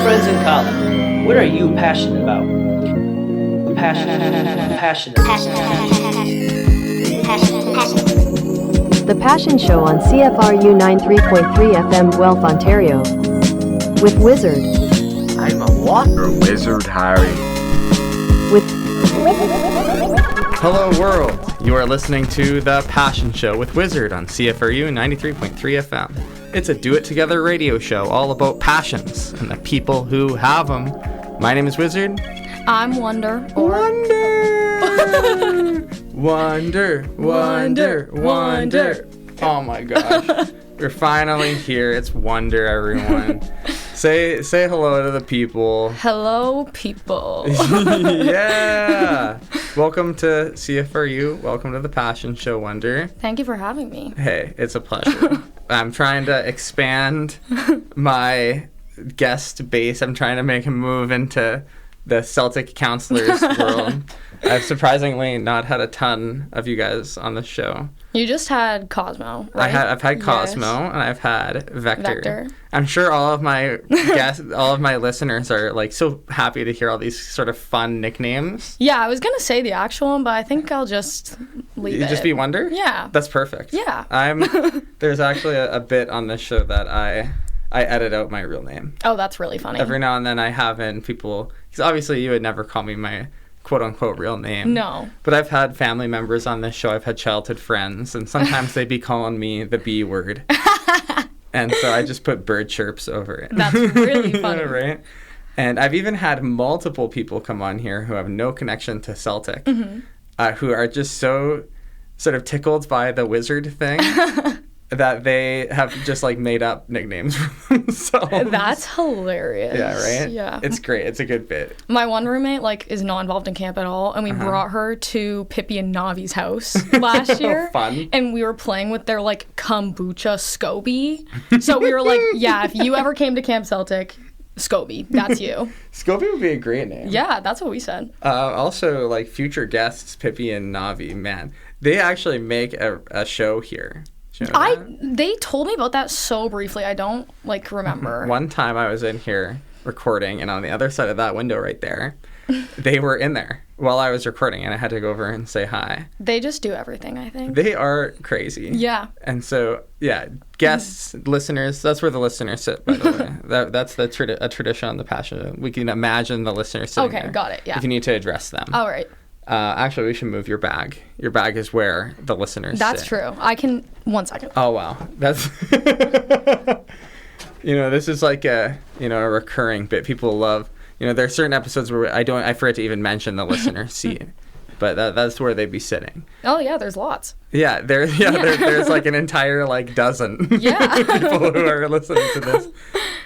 friends in college, what are you passionate about? Passionate. The Passion Show on CFRU 93.3 FM Guelph, Ontario. With Wizard. I'm a water wizard, Harry. Hello world, you are listening to The Passion Show with Wizard on CFRU 93.3 FM. It's a do-it-together radio show all about passions and the people who have them. My name is Wizard. I'm Wonder. Wonder. Oh my gosh. We're finally here. It's Wonder, everyone. Say hello to the people. Hello, people. Yeah. Welcome to CFRU. Welcome to the Passion Show, Wonder. Thank you for having me. Hey, it's a pleasure. I'm trying to expand my guest base. I'm trying to make him move into the Celtic counselors world. I've surprisingly not had a ton of you guys on the show. You just had Cosmo, right? I've had Cosmo, yes. And I've had Vector. I'm sure all of my all of my listeners are like so happy to hear all these sort of fun nicknames. Yeah, I was gonna say the actual one, but I think I'll just leave it. Just be Wonder? Yeah. That's perfect. Yeah. There's actually a bit on this show that I edit out my real name. Oh, that's really funny. Every now and then I have in people, because obviously you would never call me my quote-unquote real name. No. But I've had family members on this show. I've had childhood friends, and sometimes they'd be calling me the B word. And so I just put bird chirps over it. That's really funny. Right? And I've even had multiple people come on here who have no connection to Celtic, who are just so sort of tickled by the Wizard thing that they have just like made up nicknames for themselves. That's hilarious. Yeah, right? Yeah. It's great. It's a good bit. My one roommate is not involved in camp at all, and we brought her to Pippi and Navi's house last year. Fun. And we were playing with their kombucha SCOBY. So we were like, yeah, if you ever came to Camp Celtic, SCOBY, that's you. SCOBY would be a great name. Yeah, that's what we said. Also, future guests, Pippi and Navi, man, they actually make a show here. They told me about that so briefly. I don't remember. One time I was in here recording, and on the other side of that window right there, they were in there while I was recording, and I had to go over and say hi. They just do everything, I think. They are crazy. Yeah. And so, yeah, guests, listeners, that's where the listeners sit, by the way. That's a tradition on The Passion. We can imagine the listeners sitting there. Okay, got it, yeah. If you need to address them. All right. Actually, we should move your bag. Your bag is where the listeners That's sit. true. I can... 1 second. Oh, wow. That's... this is like a recurring bit. People love... there are certain episodes where I forget to even mention the listener seat. But that's where they'd be sitting. Oh, yeah, there's lots. Yeah, there's an entire dozen people who are listening to this.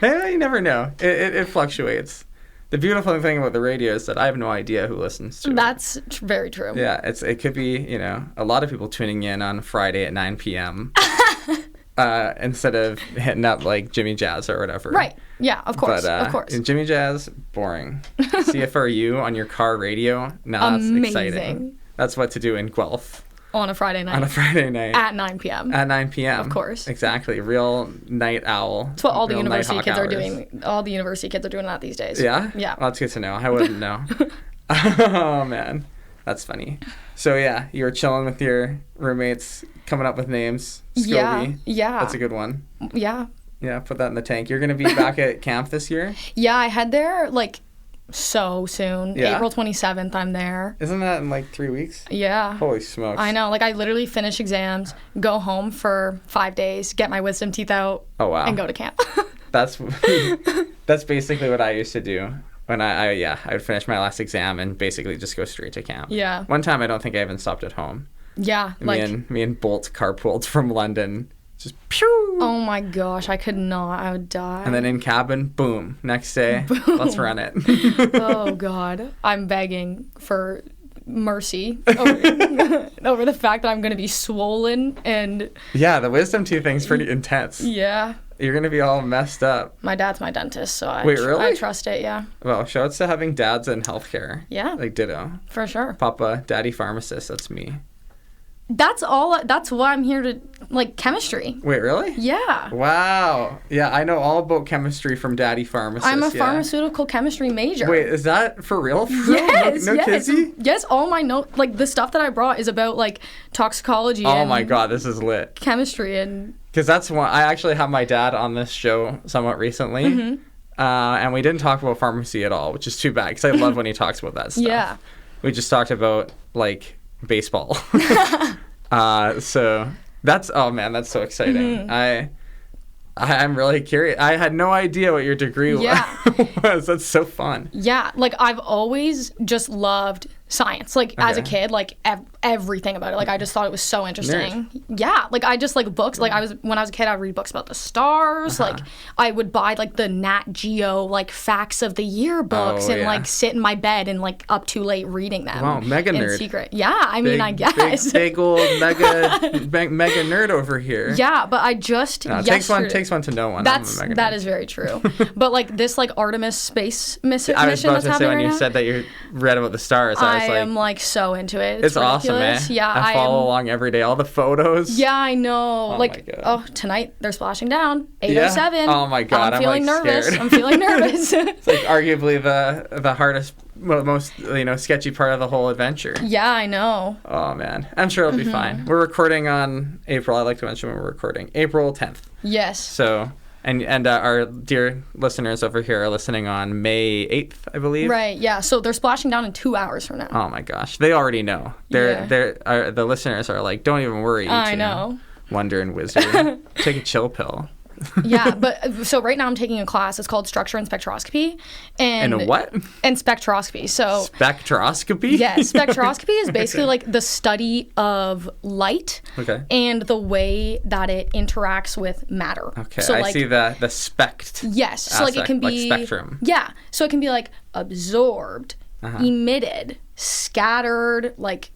Hey, you never know. It fluctuates. The beautiful thing about the radio is that I have no idea who listens to it. That's very true. Yeah, it could be, a lot of people tuning in on Friday at 9 p.m. Instead of hitting up Jimmy Jazz or whatever. Right. Yeah, of course. But, of course. Jimmy Jazz, boring. CFRU on your car radio, now that's exciting. That's what to do in Guelph. On a Friday night. At 9 p.m. At 9 p.m. Of course. Exactly. Real night owl. That's what all the university kids are doing. All the university kids are doing that these days. Yeah? Yeah. Well, that's good to know. I wouldn't know. Oh, man. That's funny. So, yeah, you were chilling with your roommates, coming up with names. SCOBY. Yeah. That's a good one. Yeah. Yeah, put that in the tank. You're going to be back at camp this year? Yeah, I head there, so soon. Yeah? April 27th, I'm there. Isn't that in 3 weeks? Yeah. Holy smokes. I know. I literally finish exams, go home for 5 days, get my wisdom teeth out. Oh, wow. And go to camp. That's basically what I used to do. When I would finish my last exam and basically just go straight to camp. Yeah. One time I don't think I even stopped at home. Yeah. Me and Bolt carpooled from London. Just pew! Oh my gosh, I could not. I would die. And then in cabin, boom. Next day, let's run it. Oh God. I'm begging for mercy over the fact that I'm going to be swollen and... Yeah, the wisdom teeth thing's pretty intense. Yeah. You're going to be all messed up. My dad's my dentist, so Wait, really? I trust it, yeah. Well, shout-outs to having dads in healthcare. Yeah. Ditto. For sure. Papa, daddy pharmacist, that's me. That's what I'm here to like chemistry. Wait, really? Yeah. Wow. Yeah, I know all about chemistry from Daddy Pharmacist. I'm a pharmaceutical chemistry major. Wait, is that for real? Yes, No yes. kizzy? Yes, all my notes, like the stuff that I brought is about like toxicology Oh and my god, this is lit. chemistry and... Because that's one, I actually have my dad on this show somewhat recently. Mm-hmm. And we didn't talk about pharmacy at all, which is too bad because I love when he talks about that stuff. Yeah. We just talked about, like, baseball. So that's, oh man, that's so exciting. I'm really curious. I had no idea what your degree was. That's so fun. Yeah, like I've always just loved science. Like as a kid, like everything about it. Like I just thought it was so interesting. Nerd. Yeah, like I just like books. Like when I was a kid, I would read books about the stars. Like I would buy like the Nat Geo like facts of the year books and like sit in my bed and like up too late reading them. Wow, mega in nerd. secret. Yeah, I mean, I guess big old mega nerd over here. Yeah, but I just takes one to know one. That is very true. But like this like Artemis space mission I was about that's to say happening when right you now, said that you read about the stars, I am like so into it. It's awesome, man. Yeah, I follow along every day. All the photos. Yeah, I know. Oh like, my God. tonight they're splashing down. 8:07. Yeah? Oh my God, I'm feeling like nervous. scared. I'm feeling nervous. It's like arguably the hardest, most sketchy part of the whole adventure. Yeah, I know. Oh man, I'm sure it'll be fine. We're recording on April. I like to mention when we're recording April 10th. Yes. So. And our dear listeners over here are listening on May 8th, I believe. Right, yeah. So they're splashing down in 2 hours from now. Oh my gosh, they already know. The listeners are like, don't even worry. I know. Wonder and Wizard. Take a chill pill. Yeah, but so right now I'm taking a class. It's called Structure and Spectroscopy. And a what? And spectroscopy. So spectroscopy? Yeah, spectroscopy is basically like the study of light and the way that it interacts with matter. Okay, so I like, see the spect. Yes, so like it can be like spectrum. Yeah, so it can be like absorbed, emitted, scattered, like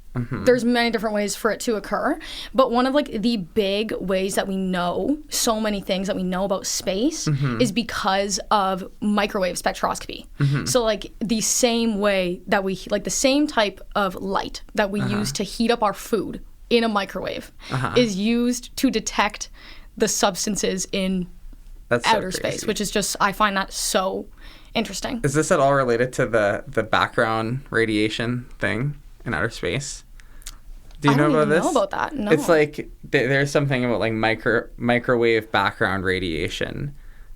there's many different ways for it to occur. But one of like the big ways that we know so many things that we know about space is because of microwave spectroscopy. So like the same way that we, like the same type of light that we use to heat up our food in a microwave is used to detect the substances in outer space, which is just, I find that so interesting. Is this at all related to the background radiation thing in outer space? Do you know about this? I don't know about that. No. It's like there's something about like microwave background radiation.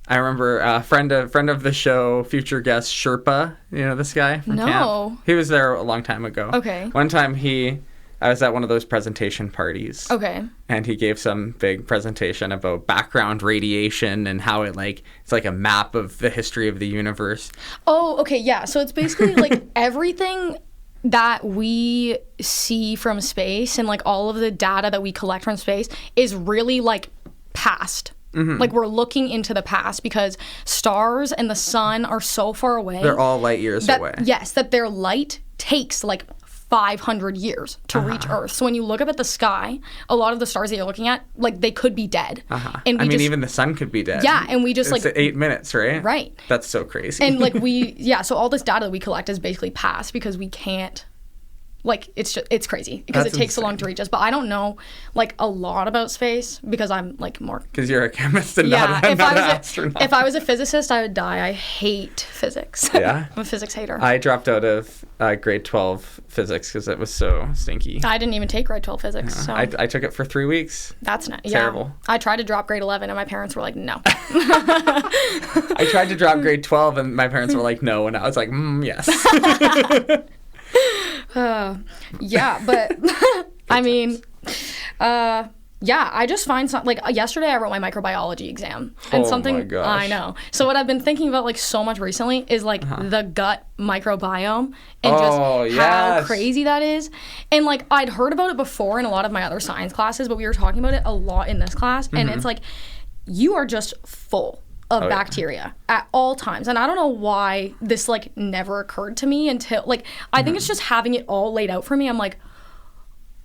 I remember a friend of the show, future guest Sherpa. You know this guy from camp? He was there a long time ago. Okay. One time I was at one of those presentation parties. Okay. And he gave some big presentation about background radiation and how it's like a map of the history of the universe. Oh, okay, yeah. So it's basically like everything that we see from space and like all of the data that we collect from space is really like past. Like we're looking into the past because stars and the sun are so far away. They're all light years away. Yes, that their light takes like 500 years to reach Earth. So when you look up at the sky, a lot of the stars that you're looking at, like they could be dead. And even the sun could be dead. Yeah, and we just it's like 8 minutes, right? Right. That's so crazy. And like so all this data that we collect is basically past because we can't. Like it's crazy because it takes so long to reach us. But I don't know like a lot about space because I'm like more. Because you're a chemist and not an astronaut. If I was a physicist, I would die. I hate physics. Yeah, I'm a physics hater. I dropped out of grade 12 physics because it was so stinky. I didn't even take grade 12 physics. So. I took it for 3 weeks. That's not terrible. I tried to drop grade 11 and my parents were like, no. I tried to drop grade 12 and my parents were like, no, and I was like, yes. Yeah, but I mean, I just find something like yesterday I wrote my microbiology exam and my gosh. I know. So what I've been thinking about like so much recently is like the gut microbiome and just how crazy that is. And like I'd heard about it before in a lot of my other science classes, but we were talking about it a lot in this class and it's like you are just full of bacteria at all times. And I don't know why this like never occurred to me until like I think it's just having it all laid out for me. I'm like,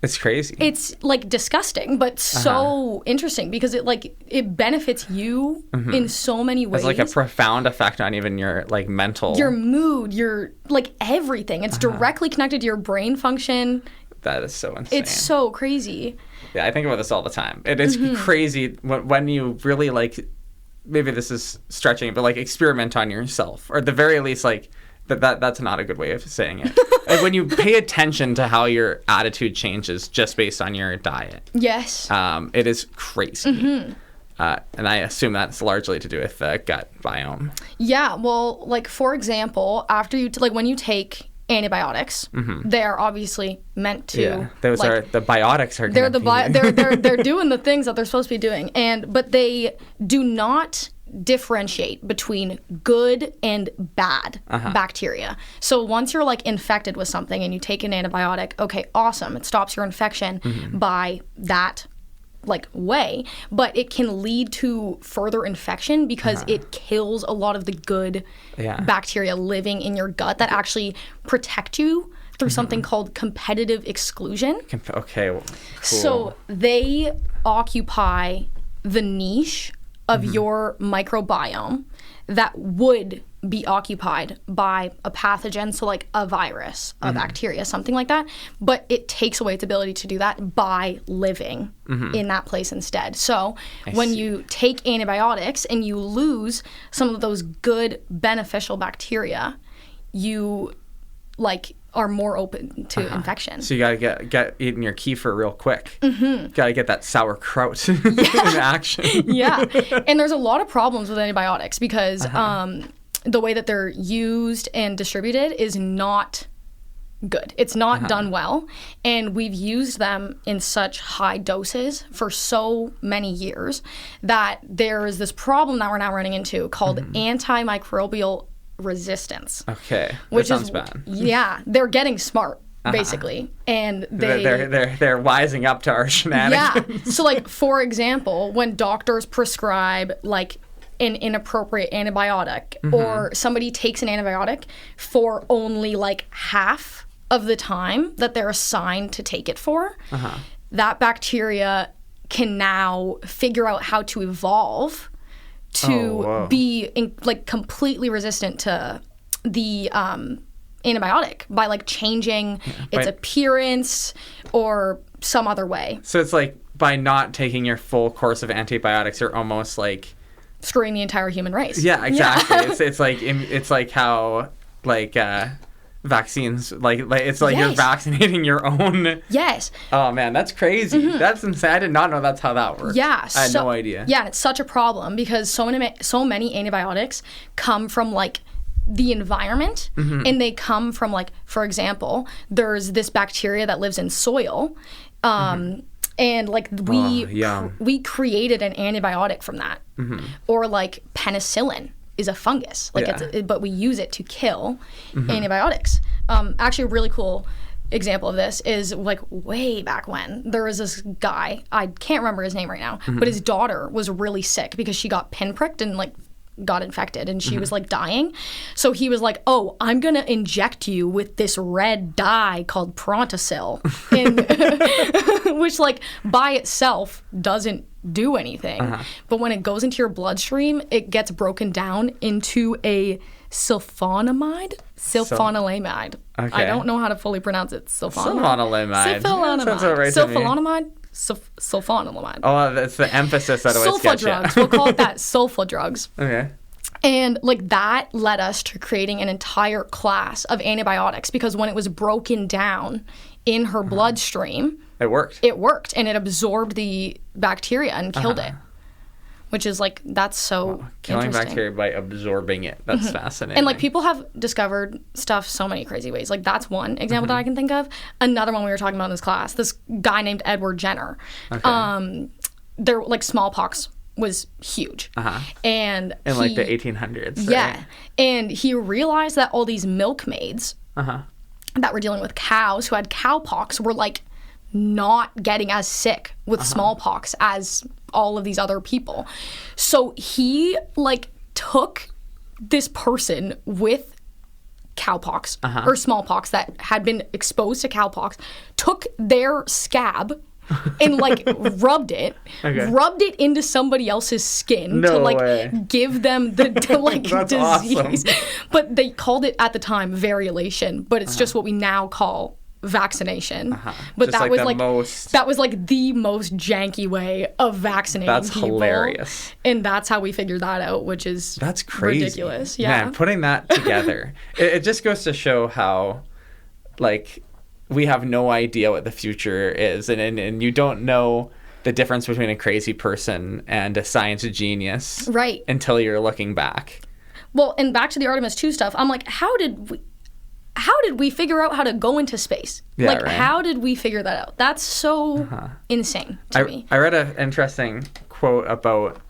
it's crazy. It's like disgusting, but so interesting because it benefits you in so many ways. It's like a profound effect on even your like mental, your mood, your like everything. It's directly connected to your brain function. That is so insane. It's so crazy. Yeah, I think about this all the time. It is crazy when you really, like, maybe this is stretching, but, like, experiment on yourself. Or at the very least, like, that's not a good way of saying it. Like, when you pay attention to how your attitude changes just based on your diet. Yes. It is crazy. And I assume that's largely to do with the gut biome. Yeah, well, like, for example, after you, like, when you take antibiotics, they are obviously meant to. Yeah, those like, are the biotics are. They're they're doing the things that they're supposed to be doing, but they do not differentiate between good and bad bacteria. So once you're, like, infected with something and you take an antibiotic, okay, awesome, it stops your infection by that, like, way, but it can lead to further infection because it kills a lot of the good bacteria living in your gut that actually protect you through something called competitive exclusion. Okay, cool. So they occupy the niche of your microbiome that would be occupied by a pathogen, so like a virus, a bacteria, something like that. But it takes away its ability to do that by living in that place instead. So when you take antibiotics and you lose some of those good beneficial bacteria, you, like, are more open to infection. So you gotta get eating your kefir real quick. Gotta get that sauerkraut in action. Yeah, and there's a lot of problems with antibiotics because the way that they're used and distributed is not good. It's not done well, and we've used them in such high doses for so many years that there is this problem that we're now running into called antimicrobial resistance. Okay, which sounds bad. Yeah, they're getting smart basically, and they're wising up to our shenanigans. Yeah. So, like, for example, when doctors prescribe, like, an inappropriate antibiotic, or somebody takes an antibiotic for only, like, half of the time that they're assigned to take it for, that bacteria can now figure out how to evolve to be like completely resistant to the antibiotic by, like, changing its appearance or some other way. So it's like by not taking your full course of antibiotics, you're almost like screwing the entire human race. Yeah, exactly. It's like how, like, vaccines, like it's like you're vaccinating your own. Yes. Oh man, that's crazy. That's insane. I did not know that's how that works. Yeah, I had no idea. Yeah, and it's such a problem because so many antibiotics come from, like, the environment, and they come from, like, for example, there's this bacteria that lives in soil, and, like, we created an antibiotic from that, or, like, penicillin is a fungus, like, but we use it to kill antibiotics. Actually, a really cool example of this is, like, way back when there was this guy, I can't remember his name right now, but his daughter was really sick because she got pinpricked and, like, got infected, and she was, like, dying. So he was like, oh, I'm gonna inject you with this red dye called Prontosil, which, like, by itself doesn't do anything, but when it goes into your bloodstream, it gets broken down into a sulfonamide. Okay. I don't know how to fully pronounce it. Sulfonamide. Sulfonamide. Oh, that's the emphasis that always gets you. Sulfa drugs. We'll call it that. Sulfa drugs. Okay. And, like, that led us to creating an entire class of antibiotics because when it was broken down in her bloodstream, it worked. And it absorbed the bacteria and killed it. Which is, like, that's so killing interesting. Bacteria by absorbing it. That's fascinating. And, like, people have discovered stuff so many crazy ways. Like, that's one example that I can think of. Another one we were talking about in this class, this guy named Edward Jenner. Okay. There, like, smallpox was huge. And in, like, the 1800s. Right? Yeah. And he realized that all these milkmaids that were dealing with cows who had cowpox were, like, not getting as sick with smallpox as all of these other people. So he, like, took this person with cowpox or smallpox that had been exposed to cowpox, took their scab and, like, rubbed it into somebody else's skin to, like, give them the disease. Awesome. But they called it at the time variolation, but it's just what we now call vaccination. Just But that like was the like most- that was like the most janky way of vaccinating That's people. hilarious. And that's how we figured that out, which is That's crazy. ridiculous. Yeah. Man, putting that together, it just goes to show how, like, we have no idea what the future is, and you don't know the difference between a crazy person and a science genius, Right. until you're looking back. Well, and back to the Artemis 2 stuff, I'm like, how did we figure out how to go into space? Yeah, like, right. how did we figure that out? That's so insane to me. I read an interesting quote about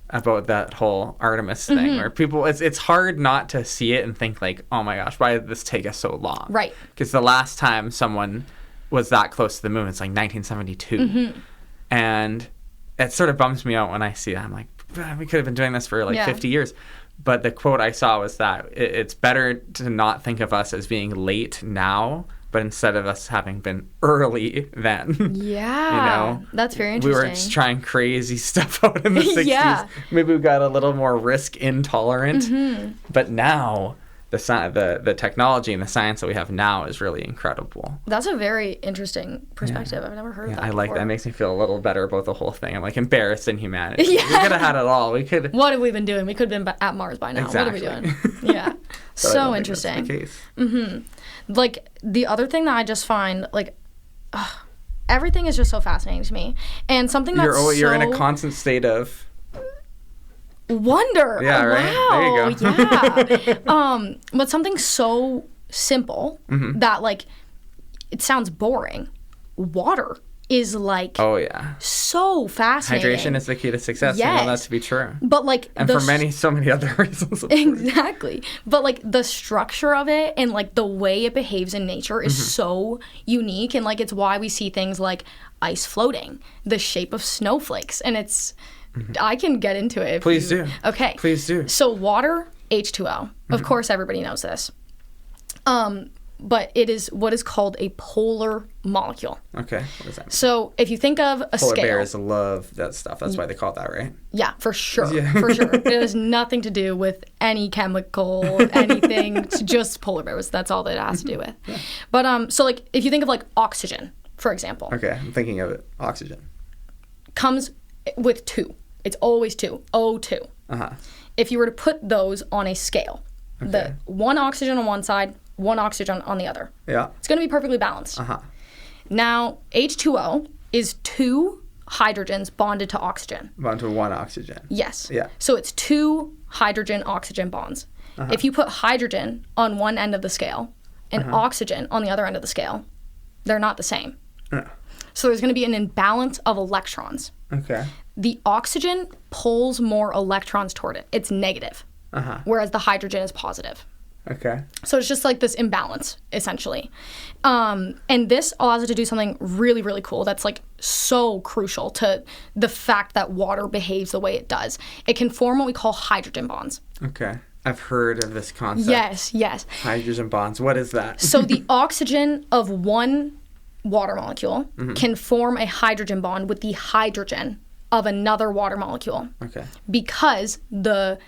that whole Artemis thing, Mm-hmm. where people, it's hard not to see it and think like, oh my gosh, why did this take us so long? Right. Because the last time someone was that close to the moon, it's like 1972. Mm-hmm. And it sort of bums me out when I see that. I'm like, we could have been doing this for like Yeah. 50 years. But the quote I saw was that it's better to not think of us as being late now, but instead of us having been early then. Yeah. That's very We interesting. were just trying crazy stuff out in the 60s. Yeah. Maybe we got a little more risk intolerant. Mm-hmm. But now the technology and the science that we have now is really incredible. That's a very interesting perspective. I've never heard Yeah, that I like before. that. It makes me feel a little better about the whole thing. I'm like embarrassed in humanity. Yeah. We could have had it all. We could. What have we been doing? We could have been at Mars by now. Exactly. What are we doing? Yeah. But I So don't think interesting. that's the case. Like, the other thing that I just find, like, everything is just so fascinating to me. And something that's You're in a so- constant state of. wonder. Yeah, right? Wow. There you Yeah. But something so simple Mm-hmm. that, like, it sounds boring. Water is, like, Oh yeah. so fascinating. Hydration is the key to success. Yes. I know that to be true. But, like, And for so many other reasons. of course. Exactly. But, like, the structure of it and, like, the way it behaves in nature is Mm-hmm. so unique. And, like, it's why we see things like ice floating, the shape of snowflakes. And it's, I can get into it. If Please you- do. Okay. Please do. So, water, H2O. Of course, everybody knows this. But it is what is called a polar molecule. Okay. What does that mean? So, if you think of a Polar scale. bears love that stuff. That's why they call it that, right? Yeah, for sure. Yeah. For sure. It has nothing to do with any chemical, anything. It's just polar bears. That's all that it has to do with. Yeah. But so, like, if you think of, like, oxygen, for example, Okay. I'm thinking of it. Oxygen. comes with two. It's always two. O2. Uh-huh. If you were to put those on a scale, Okay. the one oxygen on one side, one oxygen on the other, Yeah. it's going to be perfectly balanced. Uh-huh. Now, H2O is two hydrogens bonded to oxygen. Bound to one oxygen. Yes. Yeah. So it's two hydrogen-oxygen bonds. If you put hydrogen on one end of the scale and oxygen on the other end of the scale, they're not the same. Yeah. So there's going to be an imbalance of electrons. Okay. The oxygen pulls more electrons toward it. It's negative, Uh-huh. whereas the hydrogen is positive. Okay. So it's just like this imbalance, essentially. And this allows it to do something really, really cool that's, like, so crucial to the fact that water behaves the way it does. It can form what we call hydrogen bonds. Okay. I've heard of this concept. Yes, yes. Hydrogen bonds. What is that? So the oxygen of one water molecule Mm-hmm. can form a hydrogen bond with the hydrogen of another water molecule Okay. because the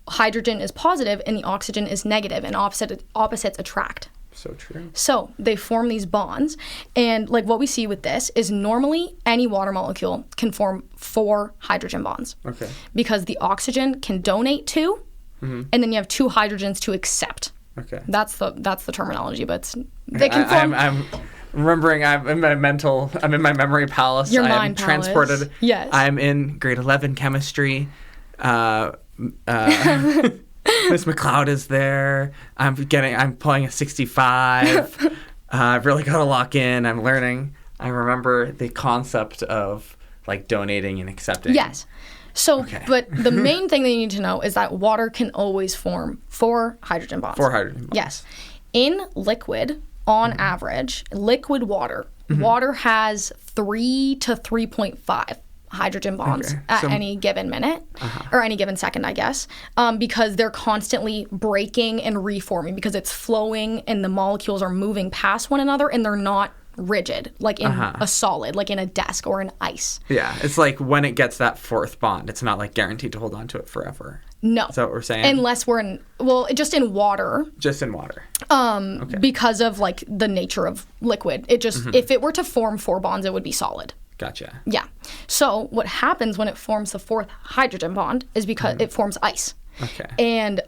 hydrogen is positive and the oxygen is negative, and opposites attract. So true. So they form these bonds, and, like, what we see with this is normally any water molecule can form 4 hydrogen bonds Okay. because the oxygen can donate 2, and then you have 2 hydrogens to accept. Okay. That's the terminology, but they can form. I'm remembering. I'm in my memory palace. Your I am mind palace. transported. Yes. I'm in grade 11 chemistry. Miss McLeod is there. I'm pulling a 65. I've really got to lock in. I'm learning. I remember the concept of, like, donating and accepting. Yes. So, Okay. but the main thing that you need to know is that water can always form 4 hydrogen bonds. 4 hydrogen bonds. Yes. In liquid, on average, liquid water, water has 3 to 3.5 hydrogen bonds Okay. at So- any given minute, or any given second, I guess, because they're constantly breaking and reforming because it's flowing and the molecules are moving past one another and they're not rigid, like in a solid, like in a desk or in ice. Yeah, it's like when it gets that 4th bond, it's not, like, guaranteed to hold on to it forever. No. Is that what we're saying? Unless we're just in water. Just in water. Because of like the nature of liquid. It just, if it were to form 4 bonds, it would be solid. Gotcha. Yeah. So what happens when it forms the 4th hydrogen bond is because it forms ice. Okay. And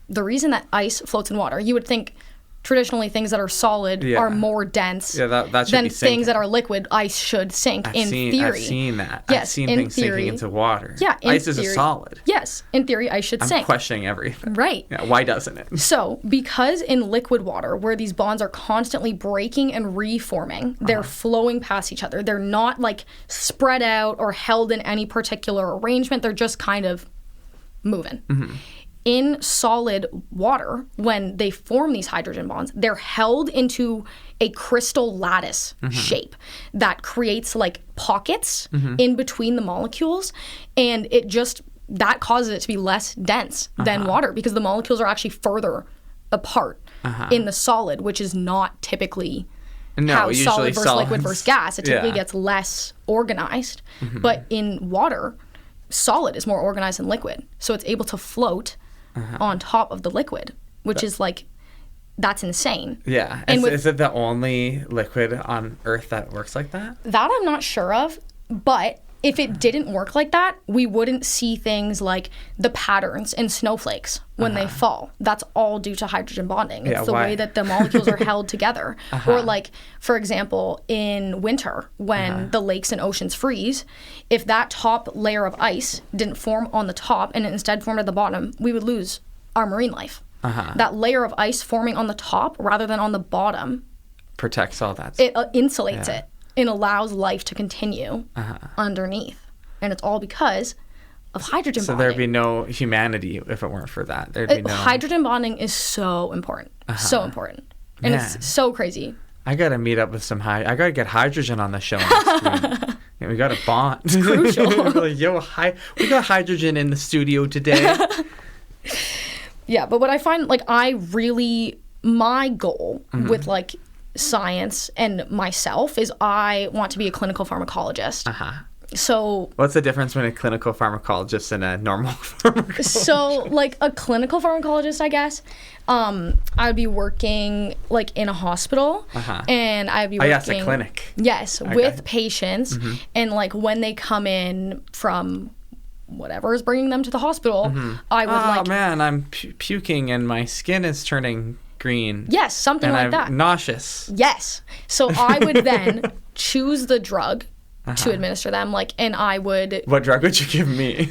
the reason that ice floats in water, you would think traditionally things that are solid are more dense that should than be things that are liquid. Ice should sink theory. I've seen that. Yes, I've seen in things theory. sinking into water. Yeah, in ice is theory. a solid. Yes, in theory, ice should I'm sink. questioning everything. Right. Yeah, why doesn't it? So, because in liquid water, where these bonds are constantly breaking and reforming, they're flowing past each other. They're not like spread out or held in any particular arrangement. They're just kind of moving. In solid water, when they form these hydrogen bonds, they're held into a crystal lattice shape that creates like pockets in between the molecules, and that causes it to be less dense than water because the molecules are actually further apart in the solid, which is not typically how solid versus liquid versus gas. It typically gets less organized, but in water, solid is more organized than liquid, so it's able to float on top of the liquid, which is like, that's insane. Yeah. And is it the only liquid on Earth that works like that? That I'm not sure of, but if it didn't work like that, we wouldn't see things like the patterns in snowflakes when they fall. That's all due to hydrogen bonding. It's the way that the molecules are held together. Or like, for example, in winter, when the lakes and oceans freeze, if that top layer of ice didn't form on the top and it instead formed at the bottom, we would lose our marine life. That layer of ice forming on the top rather than on the bottom protects all that. It insulates it and allows life to continue underneath. And it's all because of hydrogen bonding. So there'd be no humanity if it weren't for that. There'd be no... Hydrogen bonding is so important. So important. And it's so crazy. I gotta meet up with I gotta get hydrogen on the show next week. Yeah, we gotta bond. It's crucial. Like, we got hydrogen in the studio today. Yeah, but what I find, like, my goal with, like, science and myself is I want to be a clinical pharmacologist. So... What's the difference between a clinical pharmacologist and a normal pharmacologist? So, like, a clinical pharmacologist, I guess, I'd be working, like, in a hospital, and I'd be working... yes, a clinic. Yes, with patients, and, like, when they come in from... whatever is bringing them to the hospital, I would Oh man, I'm puking and my skin is turning green. Yes, something like that. I'm nauseous. Yes. So I would then choose the drug to administer them, like, and I would... What drug would you give me?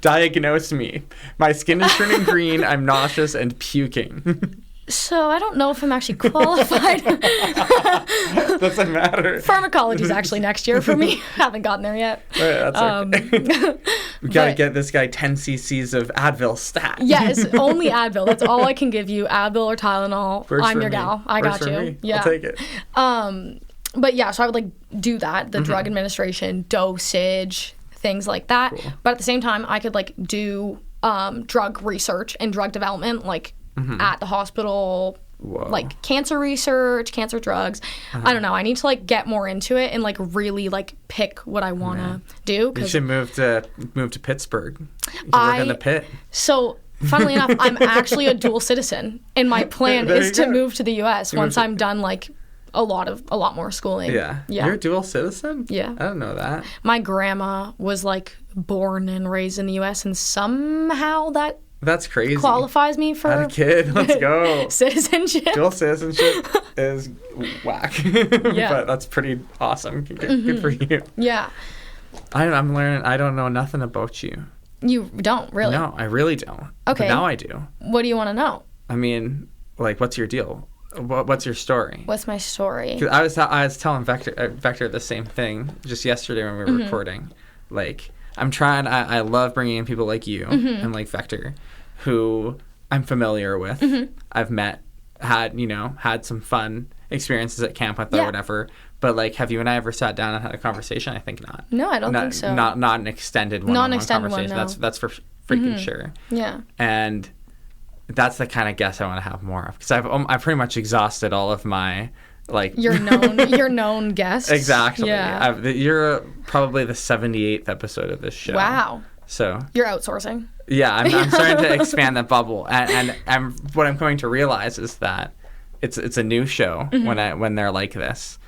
Diagnose me. My skin is turning green, I'm nauseous and puking. So I don't know if I'm actually qualified. Doesn't matter. Pharmacology's actually next year for me. Haven't gotten there yet. Right, that's okay. We gotta get this guy 10 cc's of Advil stat. Yes, only Advil. That's all I can give you. Advil or Tylenol. I'm your gal. I got you. Yeah. I'll take it. But yeah, so I would like do that, the drug administration, dosage, things like that. Cool. But at the same time, I could like do drug research and drug development, like at the hospital, like cancer research, cancer drugs. I don't know. I need to like get more into it and like really like pick what I want to do. You should move to Pittsburgh. You can work in the pit. So funnily enough, I'm actually a dual citizen, and my plan is to move to the U.S. once I'm done like a lot more schooling. Yeah. You're a dual citizen? Yeah. I don't know that. My grandma was like born and raised in the U.S. and somehow that's crazy. Qualifies me for... Had a kid. Let's go. Citizenship. Dual citizenship is whack. Yeah. But that's pretty awesome. Good for you. Yeah. I'm learning. I don't know nothing about you. You don't, really? No, I really don't. Okay. But now I do. What do you want to know? I mean, like, what's your deal? What's your story? What's my story? 'Cause I was telling Vector the same thing just yesterday when we were recording. Like, I'm trying. I love bringing in people like you and like Vector, who I'm familiar with. I've met, had some fun experiences at camp with or whatever. But like, have you and I ever sat down and had a conversation? I think not. No, I don't think so. Not an extended one-on-one conversation. No. That's for freaking sure. Yeah. And that's the kind of guest I want to have more of, because I've pretty much exhausted all of my like your known guests. Exactly. Yeah. You're probably the 78th episode of this show. Wow. So You're outsourcing. yeah, I'm starting to expand that bubble, and what I'm going to realize is that it's a new show when they're like this,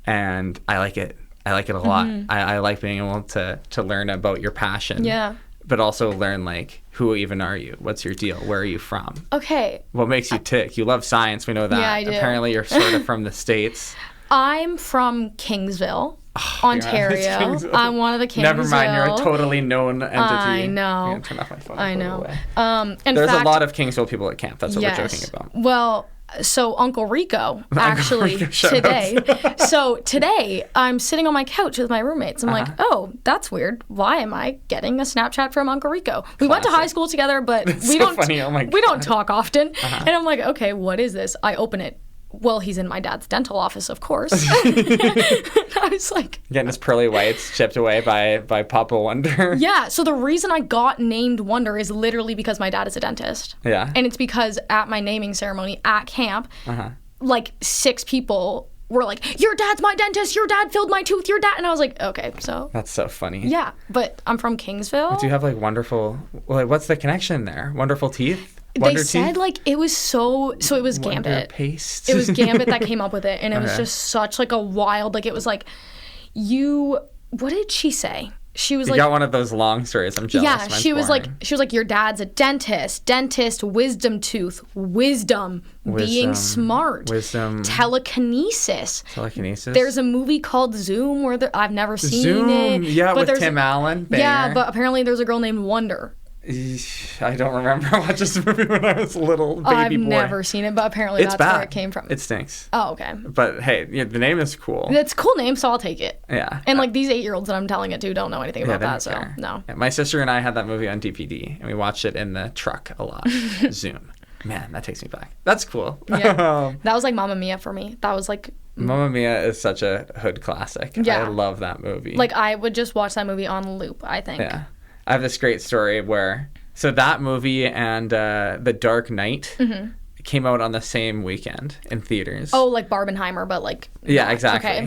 and I like it. I like it a lot. I like being able to learn about your passion. Yeah. But also learn, like, who even are you? What's your deal? Where are you from? Okay. What makes you tick? You love science. We know that. Yeah, I do. Apparently, you're sort of from the States. I'm from Kingsville, Ontario. Yeah, Kingsville. I'm one of the Kingsville. Never mind, you're a totally known entity. I know. I'm gonna turn off my phone. I and put it know. away. There's a lot of Kingsville people at camp. That's what we're joking about. Well, so Uncle Rico, actually, Rico, shout today. So today, I'm sitting on my couch with my roommates. I'm like, oh, that's weird. Why am I getting a Snapchat from Uncle Rico? We went to high school together, but we don't. Funny. Oh my we don't God. talk often. And I'm like, okay, what is this? I open it. Well, he's in my dad's dental office, of course. I was like, Getting his pearly whites chipped away by Papa Wonder. yeah. So the reason I got named Wonder is literally because my dad is a dentist. Yeah. And it's because at my naming ceremony at camp, like 6 people were like, your dad's my dentist, your dad filled my tooth, your dad. And I was like, okay, so. That's so funny. Yeah, but I'm from Kingsville. Do you have like wonderful? Like, what's the connection there? Wonderful teeth. They Wonder said teeth? like it was so it was Wonder Gambit. paste. It was Gambit that came up with it, and it was Okay. just such like a wild, like it was like what did she say? She was You like, got one of those long stories. I'm jealous. yeah, Mine's she was boring. like your dad's a dentist, wisdom tooth, wisdom, being smart, wisdom, telekinesis. telekinesis. There's a movie called Zoom where I've never seen Zoom, it. yeah, but with there's Tim Allen. Banger. Yeah, but apparently there's a girl named Wonder. I don't remember watching this movie when I was a little baby I've boy. never seen it, but apparently It's that's bad. where it came from. It stinks. Oh, okay. But hey, yeah, the name is cool. It's a cool name, so I'll take it. Yeah. And like these 8-year-olds that I'm telling it to don't know anything about they that, don't so care. no. Yeah, my sister and I had that movie on DVD, and we watched it in the truck a lot. Zoom. Man, that takes me back. That's cool. Yeah. That was like Mamma Mia for me. That was like Mamma Mia is such a hood classic. Yeah. I love that movie. like I would just watch that movie on loop, I think. Yeah. I have this great story where, so that movie and The Dark Knight came out on the same weekend in theaters. Oh, like Barbenheimer, but like yeah, not. exactly. Okay.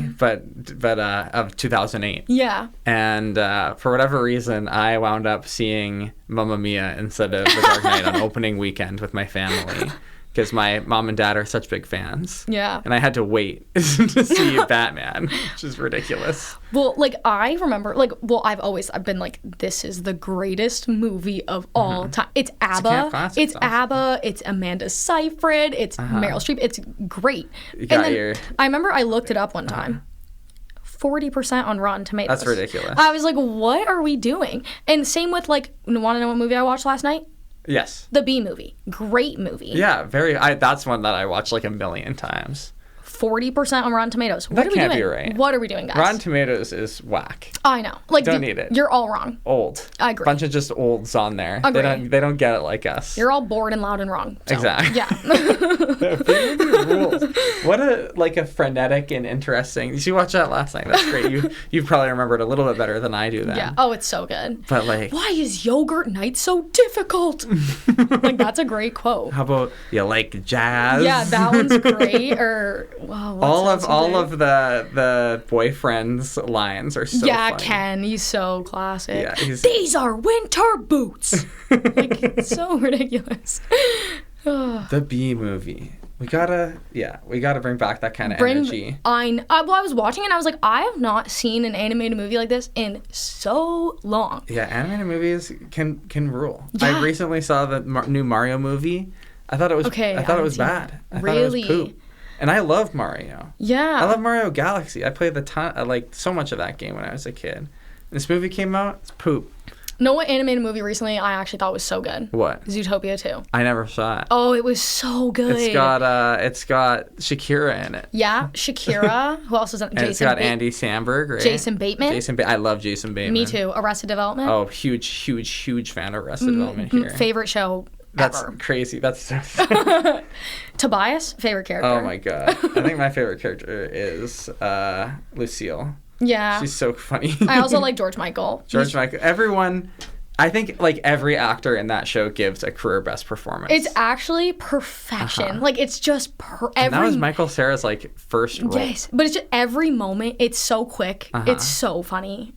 But of 2008. Yeah. And for whatever reason, I wound up seeing Mamma Mia instead of The Dark Knight on opening weekend with my family. Because my mom and dad are such big fans. Yeah. And I had to wait to see Batman, which is ridiculous. Well, like I remember, like, well, I've been like, this is the greatest movie of all time. It's ABBA. camp classic. It's ABBA. It's Amanda Seyfried. It's Meryl Streep. It's great. You got and then your- I remember I looked it up one time. 40% on Rotten Tomatoes. That's ridiculous. I was like, what are we doing? And same with like, want to know what movie I watched last night? Yes. The Bee Movie. Great movie. Yeah, that's one that I watched like a million times. 40% on Rotten Tomatoes. What That are we can't doing? be right. What are we doing, guys? Rotten Tomatoes is whack. I know. Like, Don't need it. You're all wrong. Old. I agree. Bunch of just olds on there. Agree. They don't get it like us. You're all bored and loud and wrong. So, Exactly. Yeah. Rules. What a frenetic and interesting. You watch that last night. That's great. You probably remember it a little bit better than I do then. Yeah. Oh, it's so good. But like, Why is yogurt night so difficult? Like, that's a great quote. how about you like jazz? Yeah, that one's great. Or wow, what's all of the boyfriend's lines are so yeah, funny. Ken, he's so classic. Yeah, he's- These are winter boots. Like, it's so ridiculous. The Bee Movie. We gotta bring back that kind of energy. Well, I was watching it and I was like, I have not seen an animated movie like this in so long. Yeah, animated movies can rule. Yeah. I recently saw the new Mario movie. I thought it was Okay, I thought I it was haven't bad. seen I it. thought it was Really? poop. And I love Mario. Yeah. I love Mario Galaxy. I played so much of that game when I was a kid. This movie came out, it's poop. Know what animated movie recently I actually thought was so good? What? Zootopia 2. I never saw it. Oh, it was so good. It's got Shakira in it. Yeah, Shakira. Who else is in it? And it's got Andy Samberg, right? Jason Bateman. I love Jason Bateman. Me too. Arrested Development. Oh, huge fan of Arrested Development here. Favorite show That's ever. crazy. That's so Tobias, favorite character. Oh my god. I think my favorite character is Lucille. Yeah. She's so funny. I also like George Michael. George Michael. Everyone I think like every actor in that show gives a career best performance. It's actually perfection. Like it's just and that was Michael Cera's like first role. Yes, but it's just every moment. It's so quick. It's so funny.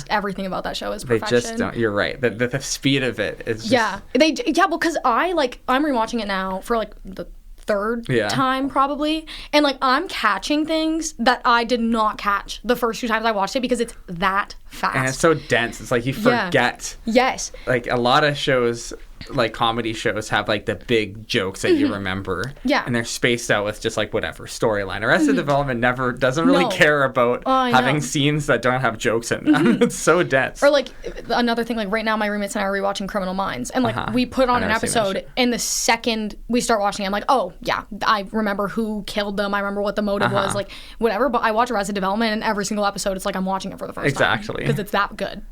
Everything about that show is perfection. They just don't. You're right. The speed of it is just, well, because I'm rewatching it now for like the third time probably, and like I'm catching things that I did not catch the first 2 times I watched it because it's that fast and it's so dense. It's like you forget. Yes, like a lot of shows, like comedy shows, have like the big jokes that you remember, and they're spaced out with just like whatever storyline. Arrested Development never doesn't really care about having scenes that don't have jokes in them. It's so dense. Or like another thing, like right now my roommates and I are rewatching Criminal Minds, and like we put on an episode, and the second we start watching, I'm like, oh yeah, I remember who killed them. I remember what the motive was, like whatever. But I watch Arrested Development, and every single episode, it's like I'm watching it for the first time because it's that good.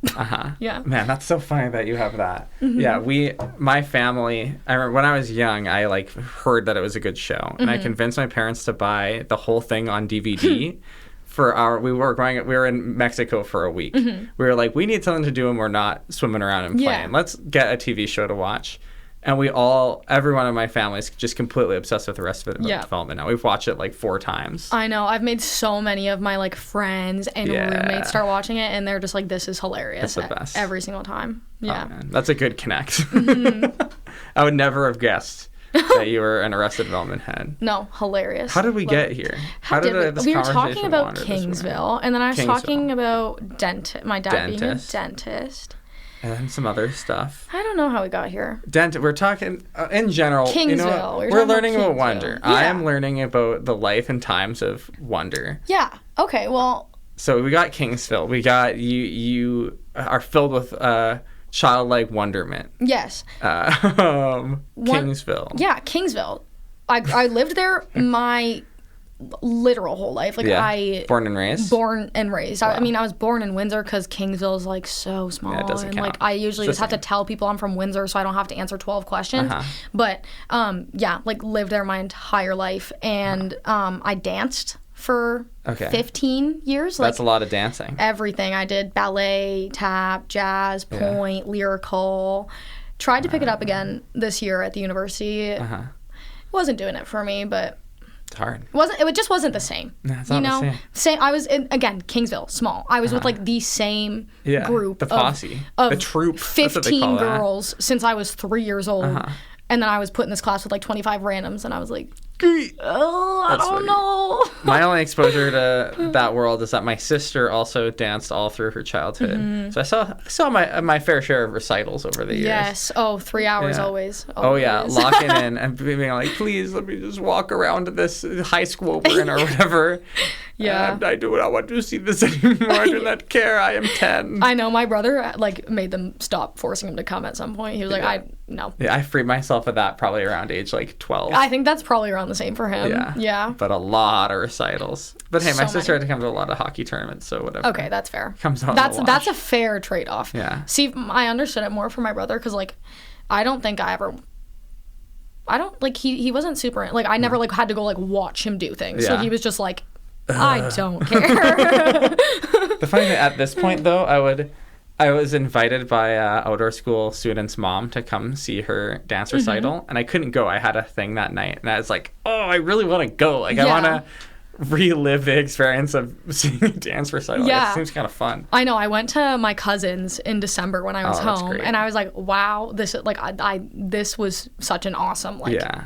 Yeah, man, that's so funny that you have that. Yeah, my family, I remember when I was young, I like heard that it was a good show, and I convinced my parents to buy the whole thing on DVD. We were in Mexico for a week. We were like, we need something to do when we're not swimming around and playing. Let's get a TV show to watch. And everyone in my family is just completely obsessed with the rest of Development now. We've watched it like 4 times. I know. I've made so many of my like friends and roommates start watching it, and they're just like, this is hilarious. It's the best. Every single time. Yeah. Oh, man. That's a good connect. I would never have guessed that you were an Arrested Development head. No, hilarious. How did we get here? How did this we were conversation talking about wander Kingsville, and then I was talking about my dad being a dentist. And some other stuff. I don't know how we got here. We're talking in general. Kingsville. We're learning about Wonder. Yeah. I am learning about the life and times of Wonder. Yeah. Okay. Well. So we got Kingsville. We got you are filled with childlike wonderment. Yes. Kingsville. Yeah, Kingsville. I lived there my literal whole life. Like born and raised. Wow. I mean, I was born in Windsor because Kingsville is like so small, it doesn't count. Like I usually just have to tell people I'm from Windsor so I don't have to answer 12 questions. But like lived there my entire life, and I danced for 15 years. That's a lot of dancing. Everything I did: ballet, tap, jazz, point, lyrical. Tried to pick it up again this year at the university. Wasn't doing it for me, but. It's hard. It just wasn't the same. No, it's not the same. I was again Kingsville, small. I was with like the same group, the posse, of the troupe, 15 girls since I was 3 years old, and then I was put in this class with like 25 randoms, and I was like, I don't know. My only exposure to that world is that my sister also danced all through her childhood. So I saw my fair share of recitals over the years. Yes. Oh, 3 hours always. Oh yeah, locking in and being like, please let me just walk around to this high school we're in or whatever. Yeah. And I do not want to see this anymore. I do not care. I am 10. I know. My brother like made them stop forcing him to come at some point. He was like, no. Yeah, I freed myself of that probably around age like 12. I think that's probably around the same for him. Yeah. But a lot of recitals. But hey, my sister had to come to a lot of hockey tournaments, so whatever. Okay, that's fair. Comes on that's a fair trade-off. Yeah. See, I understood it more for my brother because like I don't like he wasn't super like I never like had to go like watch him do things. So he was just like I don't care. The funny thing at this point though, I was invited by outdoor school student's mom to come see her dance recital, and I couldn't go. I had a thing that night, and I was like, oh, I really want to go. Like, I want to relive the experience of seeing a dance recital. Yeah. Like, it seems kind of fun. I know. I went to my cousin's in December when I was home, and I was like, wow, this was such an awesome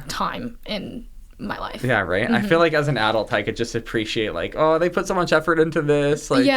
time in my life. Yeah, right? I feel like as an adult I could just appreciate like, oh, they put so much effort into this, like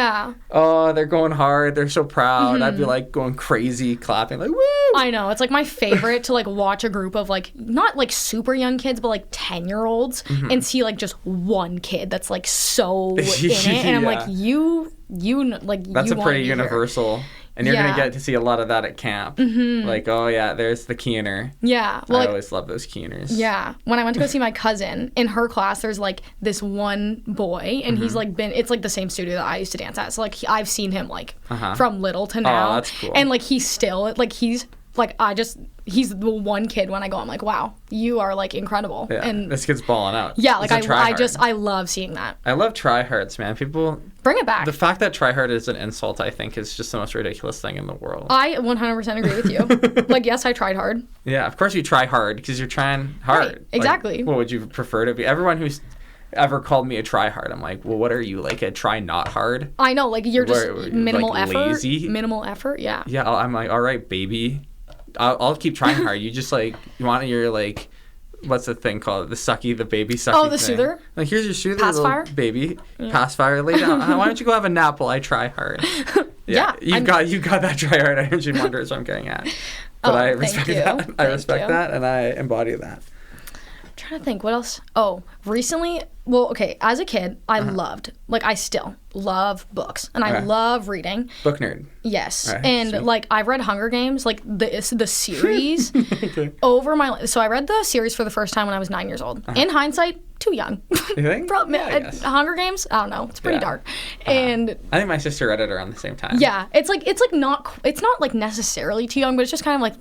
oh, they're going hard, they're so proud. I'd be like going crazy clapping like, woo. I know, it's like my favorite to like watch a group of like not like super young kids but like 10-year-olds and see like just one kid that's like so in it, and I'm like you like that's you a pretty universal. And you're going to get to see a lot of that at camp. Like, oh, yeah, there's the keener. Yeah. Well, I always love those keeners. Yeah. When I went to go see my cousin, in her class, there's, like, this one boy, and he's, like, it's, like, the same studio that I used to dance at. So, like, I've seen him, like, from little to now. Oh, that's cool. And, like, he's still, like, he's like he's the one kid when I go, I'm like, wow, you are like incredible. Yeah, and this kid's balling out. yeah, like He's a tryhard. I love seeing that. I love tryhards, man. People Bring it back. The fact that tryhard is an insult, I think, is just the most ridiculous thing in the world. I 100% agree with you. Like, yes, I tried hard. Yeah, of course you try hard because you're trying hard. Right, exactly. Like, what would you prefer to be? Everyone who's ever called me a tryhard, I'm like, well, what are you, like a try not hard? I know, like you're just minimal like effort. lazy? Minimal effort, yeah. Yeah, I'm like, all right, baby. I'll keep trying hard. You just like, you want your like, what's the thing called? The baby sucky Oh, the thing. soother? Like, here's your soother, Pacifier? little baby. Yeah. Pacifier, lay down. Why don't you go have a nap while I try hard? Yeah. You got that try hard energy wonder is what I'm getting at. But I respect that. I respect that and I embody that. I'm trying to think, what else? Oh, recently, well, okay, as a kid, I loved, like I still love books and I love reading. Book nerd. Yes. Right, and sweet. like I've read Hunger Games, like the series over my life. So I read the series for the first time when I was 9 years old. In hindsight, too young. You think? I guess. Hunger Games, I don't know. It's pretty dark. And I think my sister read it around the same time. yeah, it's not like necessarily too young, but it's just kind of like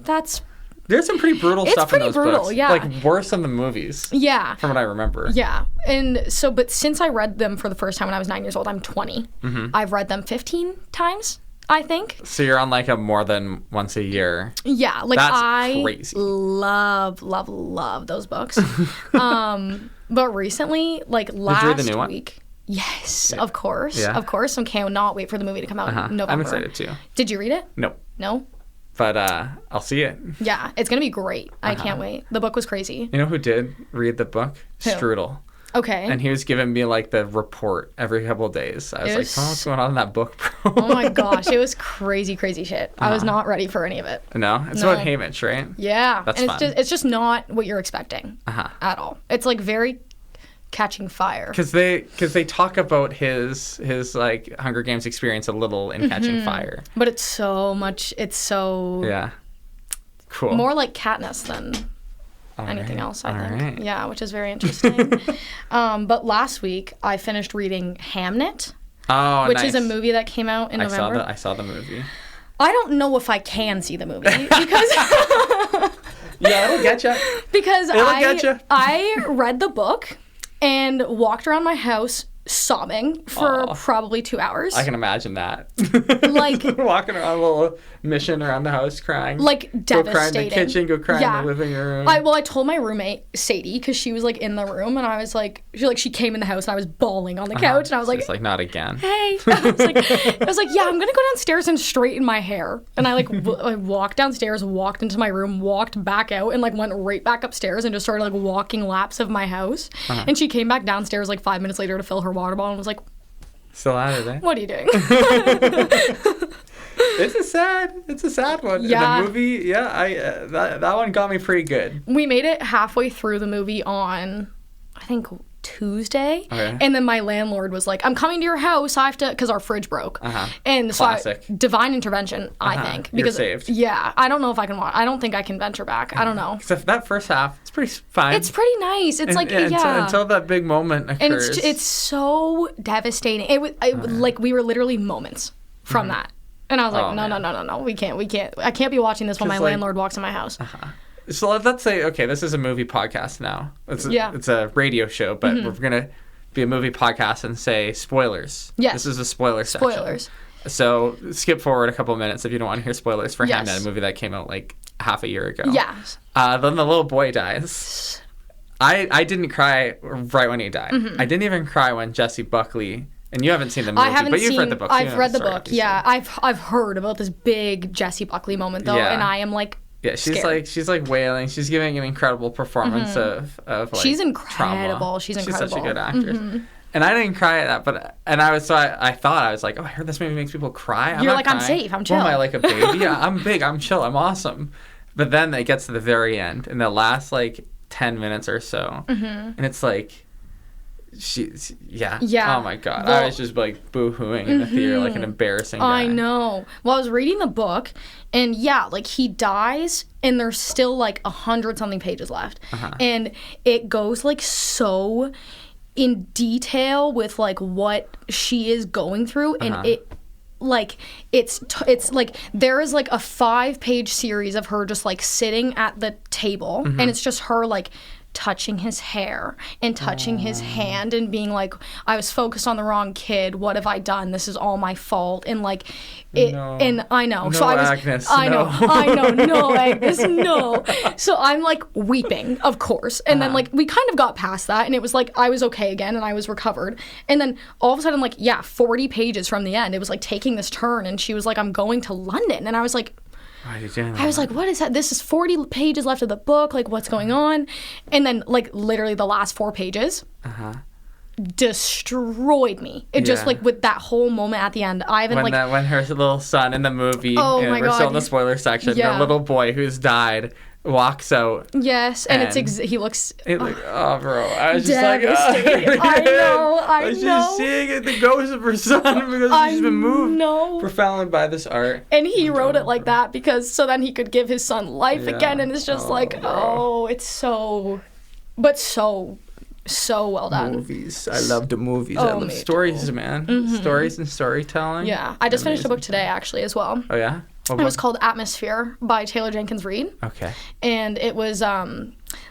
There's some pretty brutal stuff in those brutal, books. yeah. Like worse than the movies. Yeah. From what I remember. Yeah. And so, but since I read them for the first time when I was 9 years old, I'm 20. I've read them 15 times, I think. So you're on like a more than once a year. Yeah. Like That's crazy. love those books. But recently, like last Did you read the new one? week. Yes, of course. Yeah. Of course. I cannot wait for the movie to come out in November. I'm excited too. Did you read it? Nope. No? But I'll see it. Yeah, it's going to be great. I can't wait. The book was crazy. You know who did read the book? Who? Strudel. Okay. And he was giving me like the report every couple of days. I was like, oh, what's going on in that book, bro? Oh my gosh, it was crazy shit. I was not ready for any of it. No? It's about Haymitch, right? Yeah. That's and fun. it's just not what you're expecting at all. It's like very catching fire. Because they talk about his like Hunger Games experience a little in Catching Fire. But it's so Yeah. Cool. more like Katniss than anything else, I think. Right. Yeah, which is very interesting. But last week I finished reading Hamnet, which is a movie that came out in November. I saw the movie. I don't know if I can see the movie because Yeah, it'll get you. because It'll get ya. I read the book and walked around my house sobbing for probably 2 hours. I can imagine that. Like walking around a little mission around the house crying. like Go devastating. cry in the kitchen, go cry in the living room. I told my roommate Sadie because she was like in the room and I was like she came in the house and I was bawling on the couch and I was like, it's like not again. hey. I was like, yeah, I'm gonna go downstairs and straighten my hair. And I like I walked downstairs, walked into my room, walked back out, and like went right back upstairs and just started like walking laps of my house. And she came back downstairs like 5 minutes later to fill her water bottle and was like, Still at it, eh? what are you doing? It's a sad one. Yeah. The movie, that one got me pretty good. We made it halfway through the movie on, I think, Tuesday. Okay. And then my landlord was like, I'm coming to your house. I have to, because our fridge broke. And so Classic. divine intervention, I think. You're Because, saved. yeah, I don't know if I can watch. I don't think I can venture back. I don't know. Because that first half, it's pretty fine. It's pretty nice. It's Until that big moment and occurs. it's so devastating. It was like we were literally moments from that. And I was like, no, we can't. I can't be watching this while my landlord walks in my house. So let's say, okay, this is a movie podcast now. It's a radio show, but we're going to be a movie podcast and say spoilers. Yes. This is a spoiler section. Spoilers. So skip forward a couple of minutes if you don't want to hear spoilers for Yes. Hamnet, a movie that came out like half a year ago. Yeah. Then the little boy dies. I didn't cry right when he died. I didn't even cry when Jesse Buckley... And you haven't seen the movie, but you've read the book. I've read the book. Yeah, I've heard about this big Jessie Buckley moment though, and I am like, she's like wailing. She's giving an incredible performance of like she's incredible. Trauma. She's incredible. She's such a good actress. And I didn't cry at that, I thought I was like, oh, I heard this movie makes people cry. You're like, I'm safe. I'm chill. Well, am I like a baby? Yeah, I'm big. I'm chill. I'm awesome. But then it gets to the very end, in the last like 10 minutes or so, and it's like. Oh my god. Well, I was just like boo-hooing in the theater like an embarrassing guy. I know. Well, I was reading the book and like he dies and there's still like 100-something pages left. And it goes like so in detail with like what she is going through and like it's like there is like a 5-page series of her just like sitting at the table, and it's just her like touching his hair and touching his hand and being like, I was focused on the wrong kid. What have I done? This is all my fault. And like it, and I know. No, so I was, Agnes, I know, no. I know, no, Agnes, no. So I'm like weeping, of course. And then like we kind of got past that, and it was like I was okay again, and I was recovered. And then all of a sudden, like 40 pages from the end, it was like taking this turn, and she was like, I'm going to London, and I was like, Why are you doing that? I was like, what is that? This is 40 pages left of the book. Like, what's going on? And then, like, literally the last 4 pages destroyed me. It just, like, with that whole moment at the end, I haven't, when her little son in the movie, Oh and my we're still in God. the spoiler section, Yeah. the little boy who's died walks out. Yes, and And he looks... It like, oh, bro. I was just like, Devastated. I know, I She's know. seeing it, the ghost of her son because she's been moved know. profoundly by this art. And he wrote it like that because so then he could give his son life again, and it's just it's so... But so well done. Movies. I love the movies. Oh, I love me stories, man. Stories and storytelling. Yeah, I just finished a book today, actually, as well. Oh, yeah? What It was book? called Atmosphere by Taylor Jenkins Reid. Okay. And it was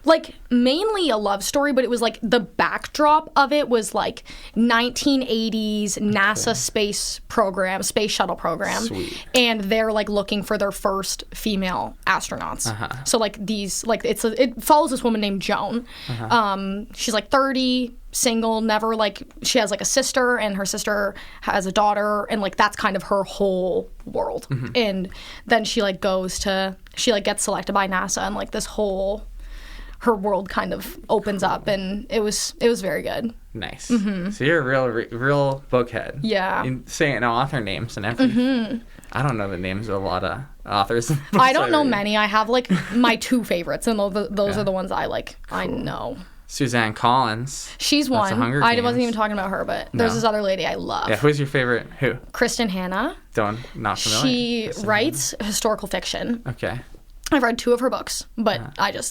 like mainly a love story, but it was like the backdrop of it was like 1980s NASA space shuttle program. Sweet. And they're like looking for their first female astronauts. So like these like it follows this woman named Joan. She's like 30, single, never like she has like a sister, and her sister has a daughter, and like that's kind of her whole world. And then she like gets selected by NASA, and like this whole her world kind of opens up, and it was very good. Nice. So you're a real bookhead. Yeah. You saying author names and everything. I don't know the names of a lot of authors. I don't know many. I have like my 2 favorites, and those are the ones I like. Cool. I know. Suzanne Collins. She's That's one. the Hunger I Games. wasn't even talking about her, but there's this other lady I love. Yeah, who's your favorite? Who? Kristen Hanna. Not familiar. She Kristen writes historical fiction. Hanna. Okay. I've read 2 of her books, but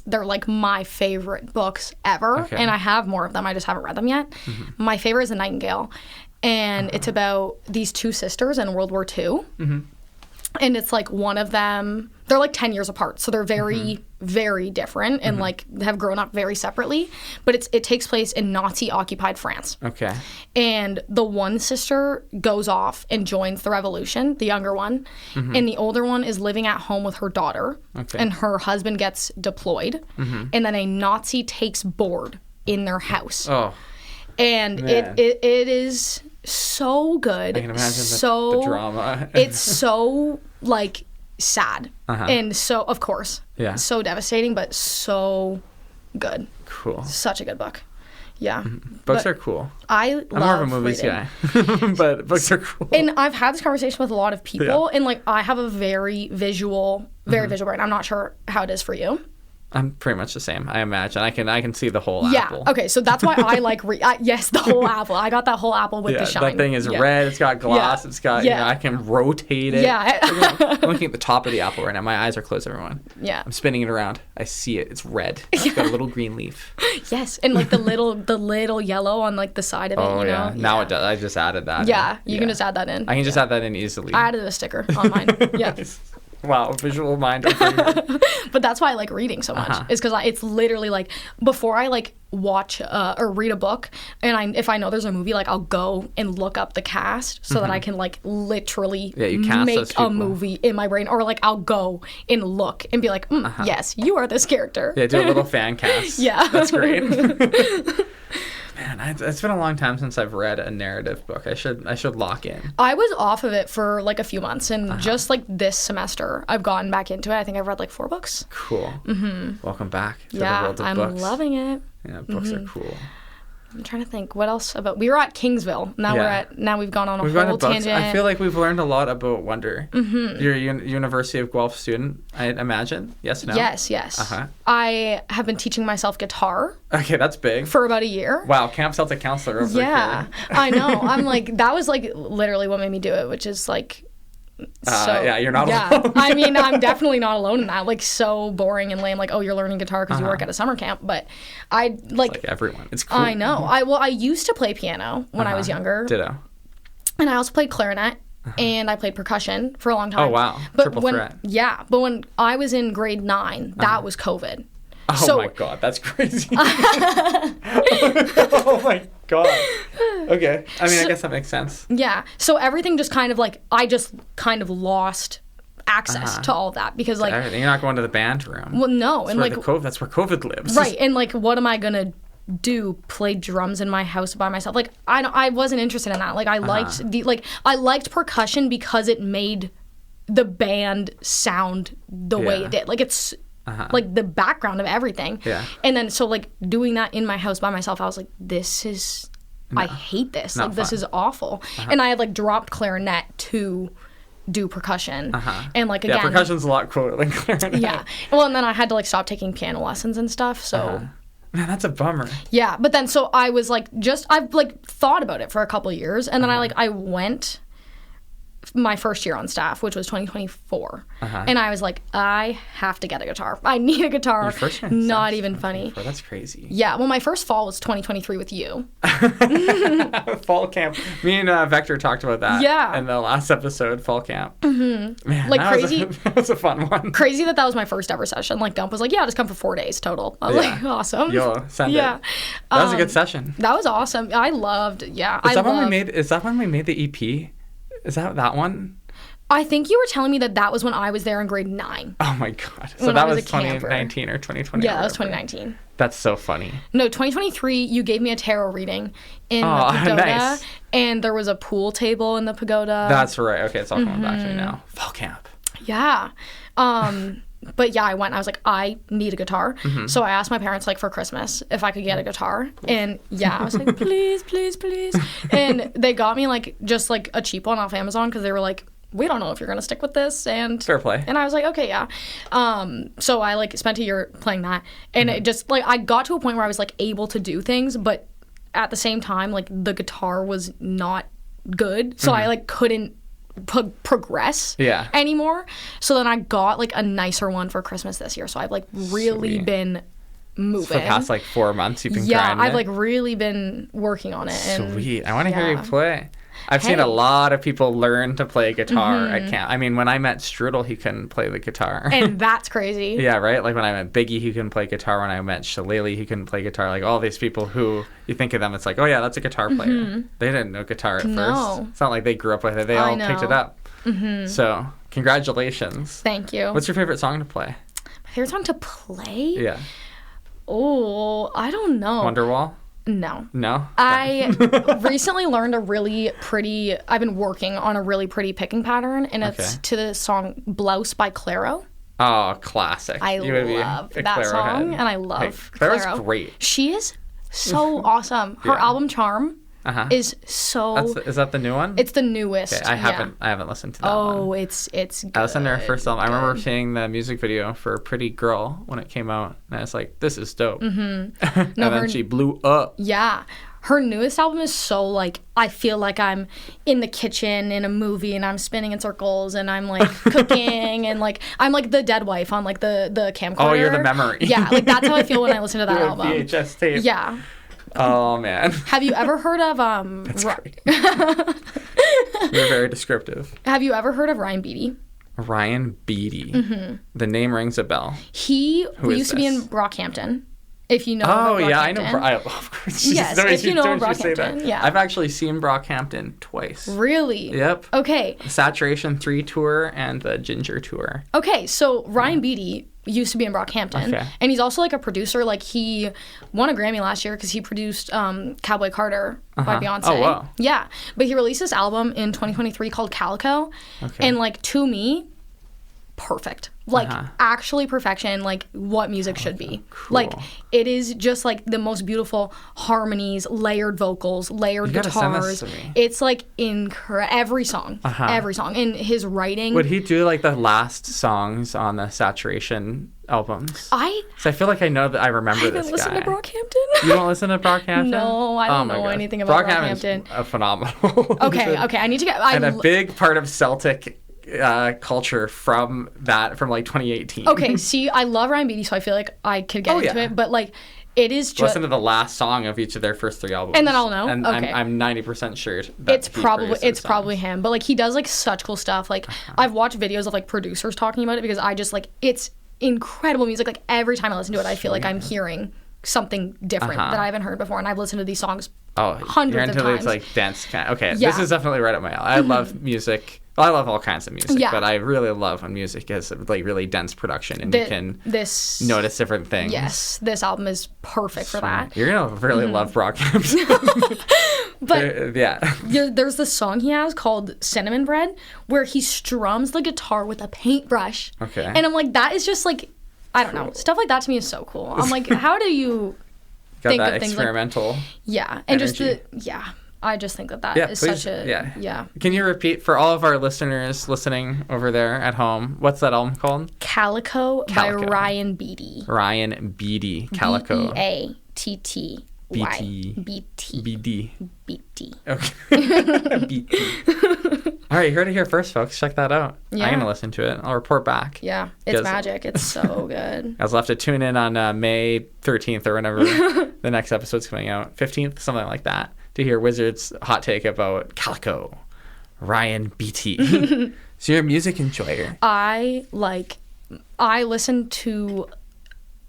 they're like my favorite books ever. Okay. And I have more of them. I just haven't read them yet. My favorite is A Nightingale. And it's about these 2 sisters in World War II. And it's like one of them, they're like 10 years apart. So they're very, very different and like have grown up very separately. But it takes place in Nazi occupied France. Okay. And the one sister goes off and joins the revolution, the younger one. And the older one is living at home with her daughter. Okay. And her husband gets deployed. And then a Nazi takes board in their house. Oh, And man. it is so good. I can imagine so, the drama. It's so like sad. And so, of course, Yeah. so devastating, but so good. Cool. Such a good book. Yeah. Books But are cool. I love I'm more of a movies reading. guy, but books are cool. And I've had this conversation with a lot of people, and like I have a very visual brain. I'm not sure how it is for you. I'm pretty much the same. I imagine I can see the whole Yeah. apple. Okay. So that's why I like yes, the whole apple. I got that whole apple with the shine. That thing is red. It's got gloss. Yeah. It's got. Yeah. I can rotate it. Yeah. I'm looking at the top of the apple right now. My eyes are closed, everyone. Yeah. I'm spinning it around. I see it. It's red. It's got a little green leaf. Yes, and like the little yellow on like the side of it. Oh you know? yeah. Now it does. I just added that. Yeah, in. you can just add that in. I can just add that in easily. I added a sticker on mine. Yeah. Wow, visual mind. But that's why I like reading so much. Is because it's literally like before I like watch or read a book, and if I know there's a movie, like I'll go and look up the cast so that I can like literally you cast make those a people. movie in my brain, or like I'll go and look and be like, yes, you are this character. Yeah, do a little fan cast. Yeah. That's great. Man, it's been a long time since I've read a narrative book. I should lock in. I was off of it for like a few months, and just like this semester, I've gotten back into it. I think I've read like 4 books. Cool. Welcome back to the Yeah, world of I'm books. loving it. Yeah, books are cool. I'm trying to think what else about. We were at Kingsville. Now we've gone on a We've gone to whole books. tangent. I feel like we've learned a lot about Wonder. You're a University of Guelph student, I imagine. Yes, no? Yes. I have been teaching myself guitar Okay, that's big. for about a year. Wow, Camp Celtic counselor over Yeah, here. I know. I'm like, that was like literally what made me do it, which is like. Yeah, you're not alone. I mean, I'm definitely not alone in that. Like, so boring and lame. Like, oh, you're learning guitar because you work at a summer camp. But I Like everyone. It's cool. I know. I used to play piano when I was younger. Ditto. And I also played clarinet and I played percussion for a long time. Oh, wow. But Triple when, threat. Yeah, but when I was in grade 9, that was COVID. Oh my god, that's crazy. Oh my god. Okay. I mean, I guess that makes sense. Yeah. So everything just kind of like, I just kind of lost access to all of that because like... Everything. You're not going to the band room. Well, no. And like... That's where COVID lives. Right. And like, what am I going to do? Play drums in my house by myself? Like, I wasn't interested in that. Like, I liked I liked percussion because it made the band sound the way it did. Like, it's... like the background of everything. Yeah. And then so like doing that in my house by myself, I was like, this is I hate this. Like this is awful. And I had like dropped clarinet to do percussion. And like again, percussion's a lot cooler than clarinet. Yeah. Well, and then I had to like stop taking piano lessons and stuff. So Man, that's a bummer. yeah, but then so I was like I've like thought about it for a couple of years and then I went my first year on staff, which was 2024. And I was like, I have to get a guitar. I need a guitar. Your first year on Not staff, even funny. That's crazy. Yeah, well, my first fall was 2023 with you. Fall camp. Me and Vector talked about that in the last episode, fall camp. Man, Like that crazy. that was a fun one. Crazy that was my first ever session. Like, Gump was like, yeah, just come for 4 days total. I was like, awesome. Yo, send it. Yeah. That was a good session. That was awesome. I loved, Is that when we made the EP? Is that one? I think you were telling me that was when I was there in grade 9. Oh my god. So When that I was was a camper. 2019 or 2020? Yeah, that was 2019. That's so funny. No, 2023, you gave me a tarot reading in the Oh, pagoda, nice. and there was a pool table in the pagoda. That's right. Okay, it's all coming back to me now. Fall camp. Yeah. But yeah, I went and I was like, I need a guitar. So I asked my parents like for Christmas if I could get a guitar. And yeah, I was like, please, please, please. And they got me like just like a cheap one off Amazon because they were like, we don't know if you're going to stick with this. And Fair play. And I was like, okay, yeah. So I like spent a year playing that. And it just like, I got to a point where I was like able to do things, but at the same time, like the guitar was not good. So I like couldn't progress anymore. So then I got like a nicer one for Christmas this year. So I've like really been moving. For the past like 4 months you've been grinding I've like really been working on it. Sweet. I want to hear you play. I've seen a lot of people learn to play guitar at camp. I mean, when I met Strudel, he couldn't play the guitar. And that's crazy. Yeah, right? Like when I met Biggie, he couldn't play guitar. When I met Shillelagh, he couldn't play guitar. Like all these people who you think of them, it's like, oh yeah, that's a guitar player. They didn't know guitar at first. It's not like they grew up with it. They all picked it up. So congratulations. Thank you. What's your favorite song to play? My favorite song to play? Yeah. Oh, I don't know. Wonderwall? No. No? I recently learned I've been working on a really pretty picking pattern, and it's to the song Blouse by Clairo. Oh, classic. I love that song, and I love Clairo. Clairo's great. She is so awesome. Her album Charm is so... Is that the new one? It's the newest. Okay, I haven't listened to that one. Oh, it's good. I listened to her first album. I remember seeing the music video for Pretty Girl when it came out, and I was like, this is dope. And then she blew up. Yeah. Her newest album is so, like, I feel like I'm in the kitchen in a movie and I'm spinning in circles and I'm, like, cooking and, like, I'm, like, the dead wife on, like, the camcorder. Oh, you're the memory. Yeah, like, that's how I feel when I listen to that You're album. VHS tape. Yeah. Oh, man. Have you ever heard of, That's great. You're very descriptive. Have you ever heard of Ryan Beatty? Ryan Beatty. The name rings a bell. He used to be in Brockhampton. If you know I know. Of course. Yes, if you know Brockhampton. Yeah. I've actually seen Brockhampton twice. Really? Yep. Okay. The Saturation 3 tour and the Ginger tour. Okay, so Ryan Beatty used to be in Brockhampton. And he's also like a producer. Like he won a Grammy last year because he produced Cowboy Carter by Beyonce. Oh, wow. Yeah. But he released this album in 2023 called Calico. Okay. And like to me, perfect. Like actually perfection, like what music should be. Cool. Like it is just like the most beautiful harmonies, layered vocals, layered guitars. Send this to me. It's like every song. Every song. And his writing. Would he do like the last songs on the Saturation albums? So I feel like I know that I remember this guy. I haven't listened to Brockhampton. You don't listen to Brockhampton? No, I don't know anything about Brockhampton. A phenomenal. Okay, I need to get... and a big part of Celtic culture from like 2018. Okay, see, I love Ryan Beatty, so I feel like I could get into it, but like it is just... Listen to the last song of each of their first 3 albums. And then I'll know? And Okay. I'm 90% sure that It's probably him. But, like, he does, like, such cool stuff. Like, I've watched videos of, like, producers talking about it because I just, like, it's incredible music. Like, every time I listen to it, I feel like I'm hearing something different that I haven't heard before. And I've listened to these songs hundreds of times. These, like, dance kind. Okay, Yeah. this is definitely right up my alley. I love music. Well, I love all kinds of music, Yeah. but I really love when music is, like, really dense production and you can notice different things. Yes, this album is perfect for that. You're going to really love Brockhampton. But yeah. There's this song he has called Cinnamon Bread where he strums the guitar with a paintbrush. Okay. And I'm like, that is just like, I don't know. Stuff like that to me is so cool. I'm like, how do you Got think that of things experimental like... Yeah. And energy. I just think that Yeah, is please, such a... Yeah. Can you repeat for all of our listeners listening over there at home, what's that album called? Calico by Ryan Beatty. Ryan Beatty. Calico. Beatty. BT. BT. BD. Okay. BT. All right, you heard it here first, folks. Check that out. Yeah. I'm going to listen to it. I'll report back. Yeah, it's magic. It's so good. Guys will have to tune in on May 13th or whenever the next episode's coming out. 15th, something like that, to hear Wizard's hot take about Calico. Ryan Beatty. So you're a music enjoyer. I listen to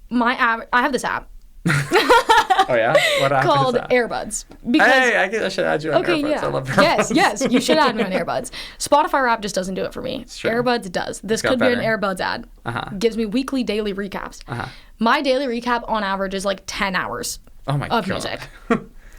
my app. I have this app. Oh yeah, what app called is that? Earbuds. Because I should add you on Earbuds. I love Earbuds. Yes, you should add me on Earbuds. Spotify app just doesn't do it for me. Earbuds does. This could be an Earbuds ad. Gives me weekly, daily recaps. My daily recap on average is like 10 hours of music.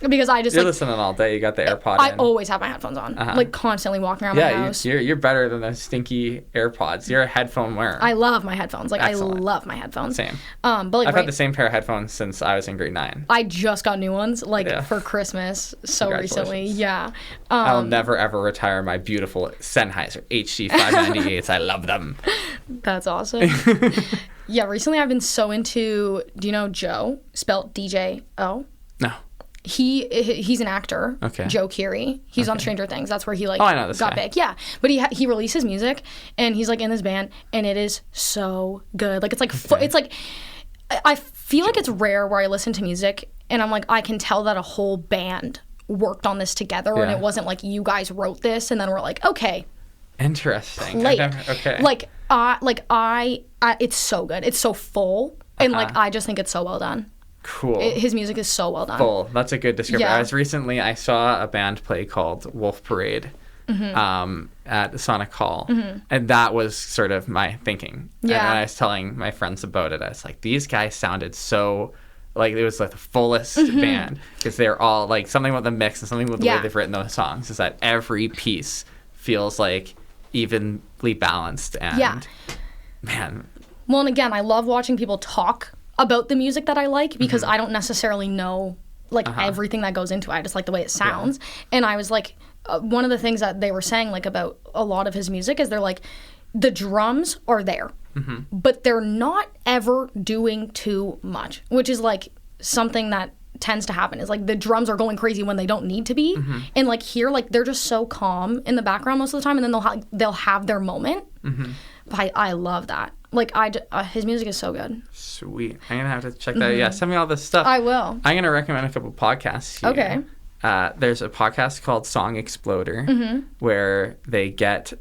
Because I just you're listening all day. You got the AirPod. I always have my headphones on, like constantly walking around my house. You're better than the stinky AirPods. You're a headphone wearer. I love my headphones. Like Excellent. I love my headphones. Same. But like I've had the same pair of headphones since I was in grade 9. I just got new ones for Christmas so recently. Yeah. I'll never ever retire my beautiful Sennheiser HD 598s. I love them. That's awesome. Yeah. Recently, I've been so into. Do you know Joe? Spelt DJO. No. He's an actor. Okay. Joe Keery. He's on Stranger Things. That's where he I know this got guy. big. Yeah. But he releases music and he's like in this band and it is so good. Like it's like it's like I feel like it's rare where I listen to music and I'm like I can tell that a whole band worked on this together and it wasn't like you guys wrote this and then we're like okay. Interesting. Okay. It's so good. It's so full and like I just think it's so well done. Cool. His music is so well done. Full. That's a good description. Yeah. I saw a band play called Wolf Parade at Sonic Hall. And that was sort of my thinking. Yeah. And when I was telling my friends about it, I was like, these guys sounded so... Like, it was like the fullest band. Because they're all, like, something with the mix and something with the way they've written those songs is that every piece feels, like, evenly balanced. And, man... Well, and again, I love watching people talk about the music that I like because I don't necessarily know like everything that goes into it. I just like the way it sounds. And I was like, one of the things that they were saying like about a lot of his music is they're like, the drums are there, but they're not ever doing too much, which is like something that tends to happen is like the drums are going crazy when they don't need to be. And like here, like they're just so calm in the background most of the time. And then they'll have their moment. But I love that. Like his music is so good. Sweet. I'm gonna have to check that out. Yeah, send me all this stuff. I will. I'm gonna recommend a couple podcasts here. Okay. There's a podcast called Song Exploder where they get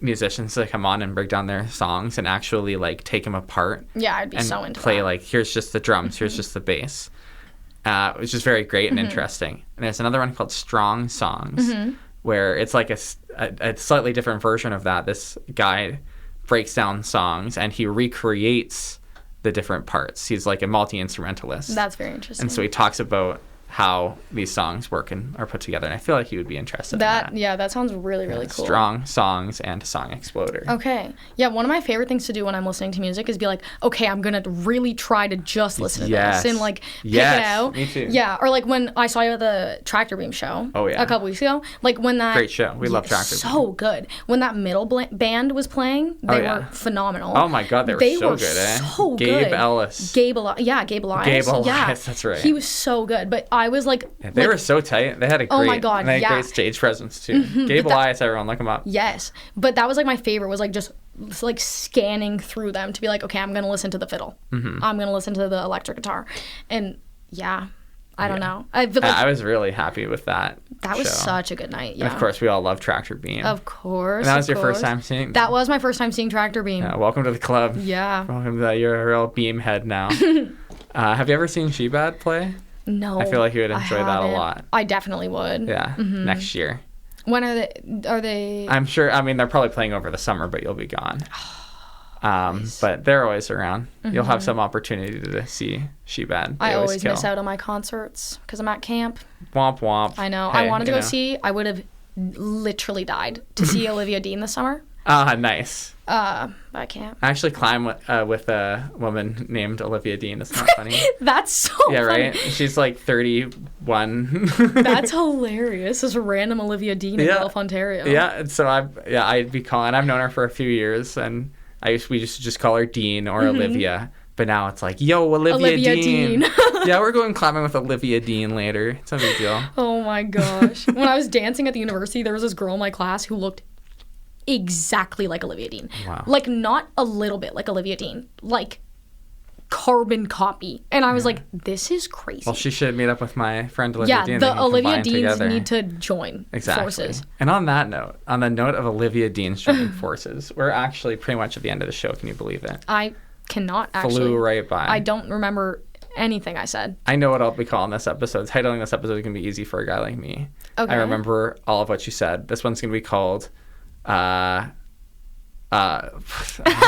musicians to come on and break down their songs and actually like take them apart. Yeah, I'd be and so into play that. like here's just the drums, here's just the bass. Which is very great and interesting. And there's another one called Strong Songs where it's like a slightly different version of that. This guy breaks down songs and he recreates the different parts. He's like a multi-instrumentalist. That's very interesting. And so he talks about how these songs work and are put together. And I feel like he would be interested in that. Yeah, that sounds really, really cool. Strong Songs and Song Exploder. Okay. Yeah, one of my favorite things to do when I'm listening to music is be like, okay, I'm going to really try to just listen to this and like pick it out. Me too. Yeah, or like when I saw you at the Tractor Beam show a couple weeks ago. Like when that... Great show. We love Tractor Beam. So good. When that middle band was playing, they were phenomenal. Oh my God, they were so good, so Gabe good. Ellis. Gabe Elias. Gabe Elias, Yeah. that's right. He was so good. But I was like, Yeah, they were so tight. They had a great, Oh my God, and they had yeah. great stage presence too. Gabe Elias, everyone, look him up. yes, but that was like my favorite. Was like just like scanning through them to be like, okay, I'm gonna listen to the fiddle. I'm gonna listen to the electric guitar, and yeah, I don't know. I feel like I was really happy with that. that was show. such a good night. Yeah, And of course, we all love Tractor Beam. of course. And that was of your first course. time seeing That was my first time seeing Tractor Beam. Yeah, welcome to the club. Yeah. Welcome to you're a real beam head now. Have you ever seen Shebad play? No, I feel like you would I enjoy that a haven't. lot. I definitely would. Yeah, next year. When are they? Are they? I'm sure. I mean, they're probably playing over the summer, but you'll be gone. But they're always around. You'll have some opportunity to see Shebad. I always miss out on my concerts because I'm at camp. Womp womp. I know. Hey, I wanted to you go know. see. I would have literally died to see Olivia Dean this summer. Nice. But I can't. I actually climbed with a woman named Olivia Dean. It's not funny. That's so Yeah, funny. right? She's like 31. That's hilarious. This random Olivia Dean in Yeah. Guelph, Ontario. Yeah, and so I'd be calling. I've known her for a few years, and we used to just call her Dean or Olivia. But now it's like, yo, Olivia Dean. Yeah, we're going climbing with Olivia Dean later. It's no big deal. Oh my gosh. When I was dancing at the university, there was this girl in my class who looked exactly like Olivia Dean. Wow. Like not a little bit like Olivia Dean. Like carbon copy. And I was like, this is crazy. Well, she should meet up with my friend Olivia yeah, Dean. They the can Olivia combine Deans together. need to join Exactly. forces. And on that note, on the note of Olivia Dean's joining forces, we're actually pretty much at the end of the show. Can you believe it? I cannot actually. Flew right by. I don't remember anything I said. I know what I'll be calling this episode. Titling this episode can be easy for a guy like me. Okay. I remember all of what you said. This one's going to be called... I had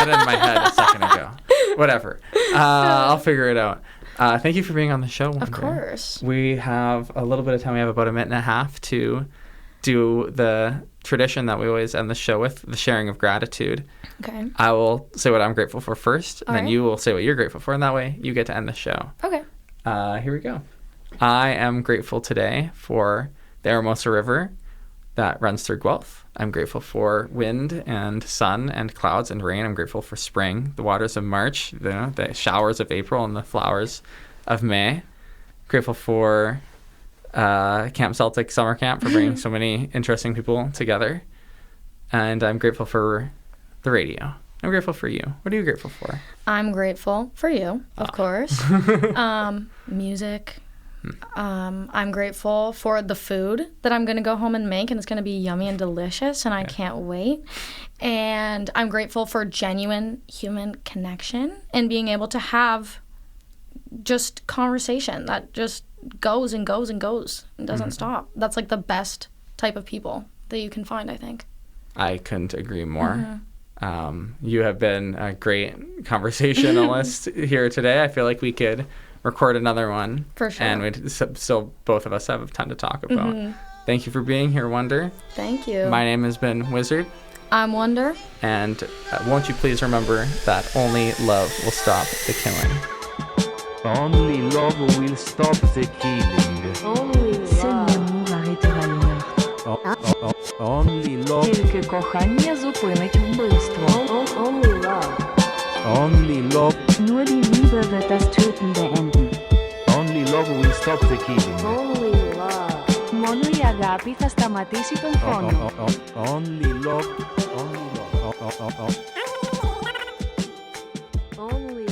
it in my head a second ago. Whatever. I'll figure it out. Thank you for being on the show, Wonder. Of course. We have a little bit of time. We have about a minute and a half to do the tradition that we always end the show with, the sharing of gratitude. Okay. I will say what I'm grateful for first, and then right. you will say what you're grateful for, and that way you get to end the show. Okay. Here we go. I am grateful today for the Aramosa River that runs through Guelph. I'm grateful for wind and sun and clouds and rain. I'm grateful for spring, the waters of March, the showers of April, and the flowers of May. Grateful for Camp Celtic summer camp for bringing so many interesting people together. And I'm grateful for the radio. I'm grateful for you. What are you grateful for? I'm grateful for you, of course. Music. I'm grateful for the food that I'm going to go home and make, and it's going to be yummy and delicious, and I can't wait. And I'm grateful for genuine human connection and being able to have just conversation that just goes and goes and goes and doesn't stop. That's like the best type of people that you can find, I think. I couldn't agree more. You have been a great conversationalist here today. I feel like we could record another one. For sure. And we'd still, both of us have a ton to talk about. Thank you for being here, Wonder. Thank you. My name has been Wizard. I'm Wonder. And won't you please remember that only love will stop the killing. Only love will stop the killing. Seul l'amour arrêtera le meurtre. Only love. Тільки кохання зупинить вбивство. Only love. Only love. Nur die Liebe wird das Töten beenden. Only love will stop the killing. Only love. Μόνο η αγάπη θα σταματήσει τον πόνο. Only love. Only love. Only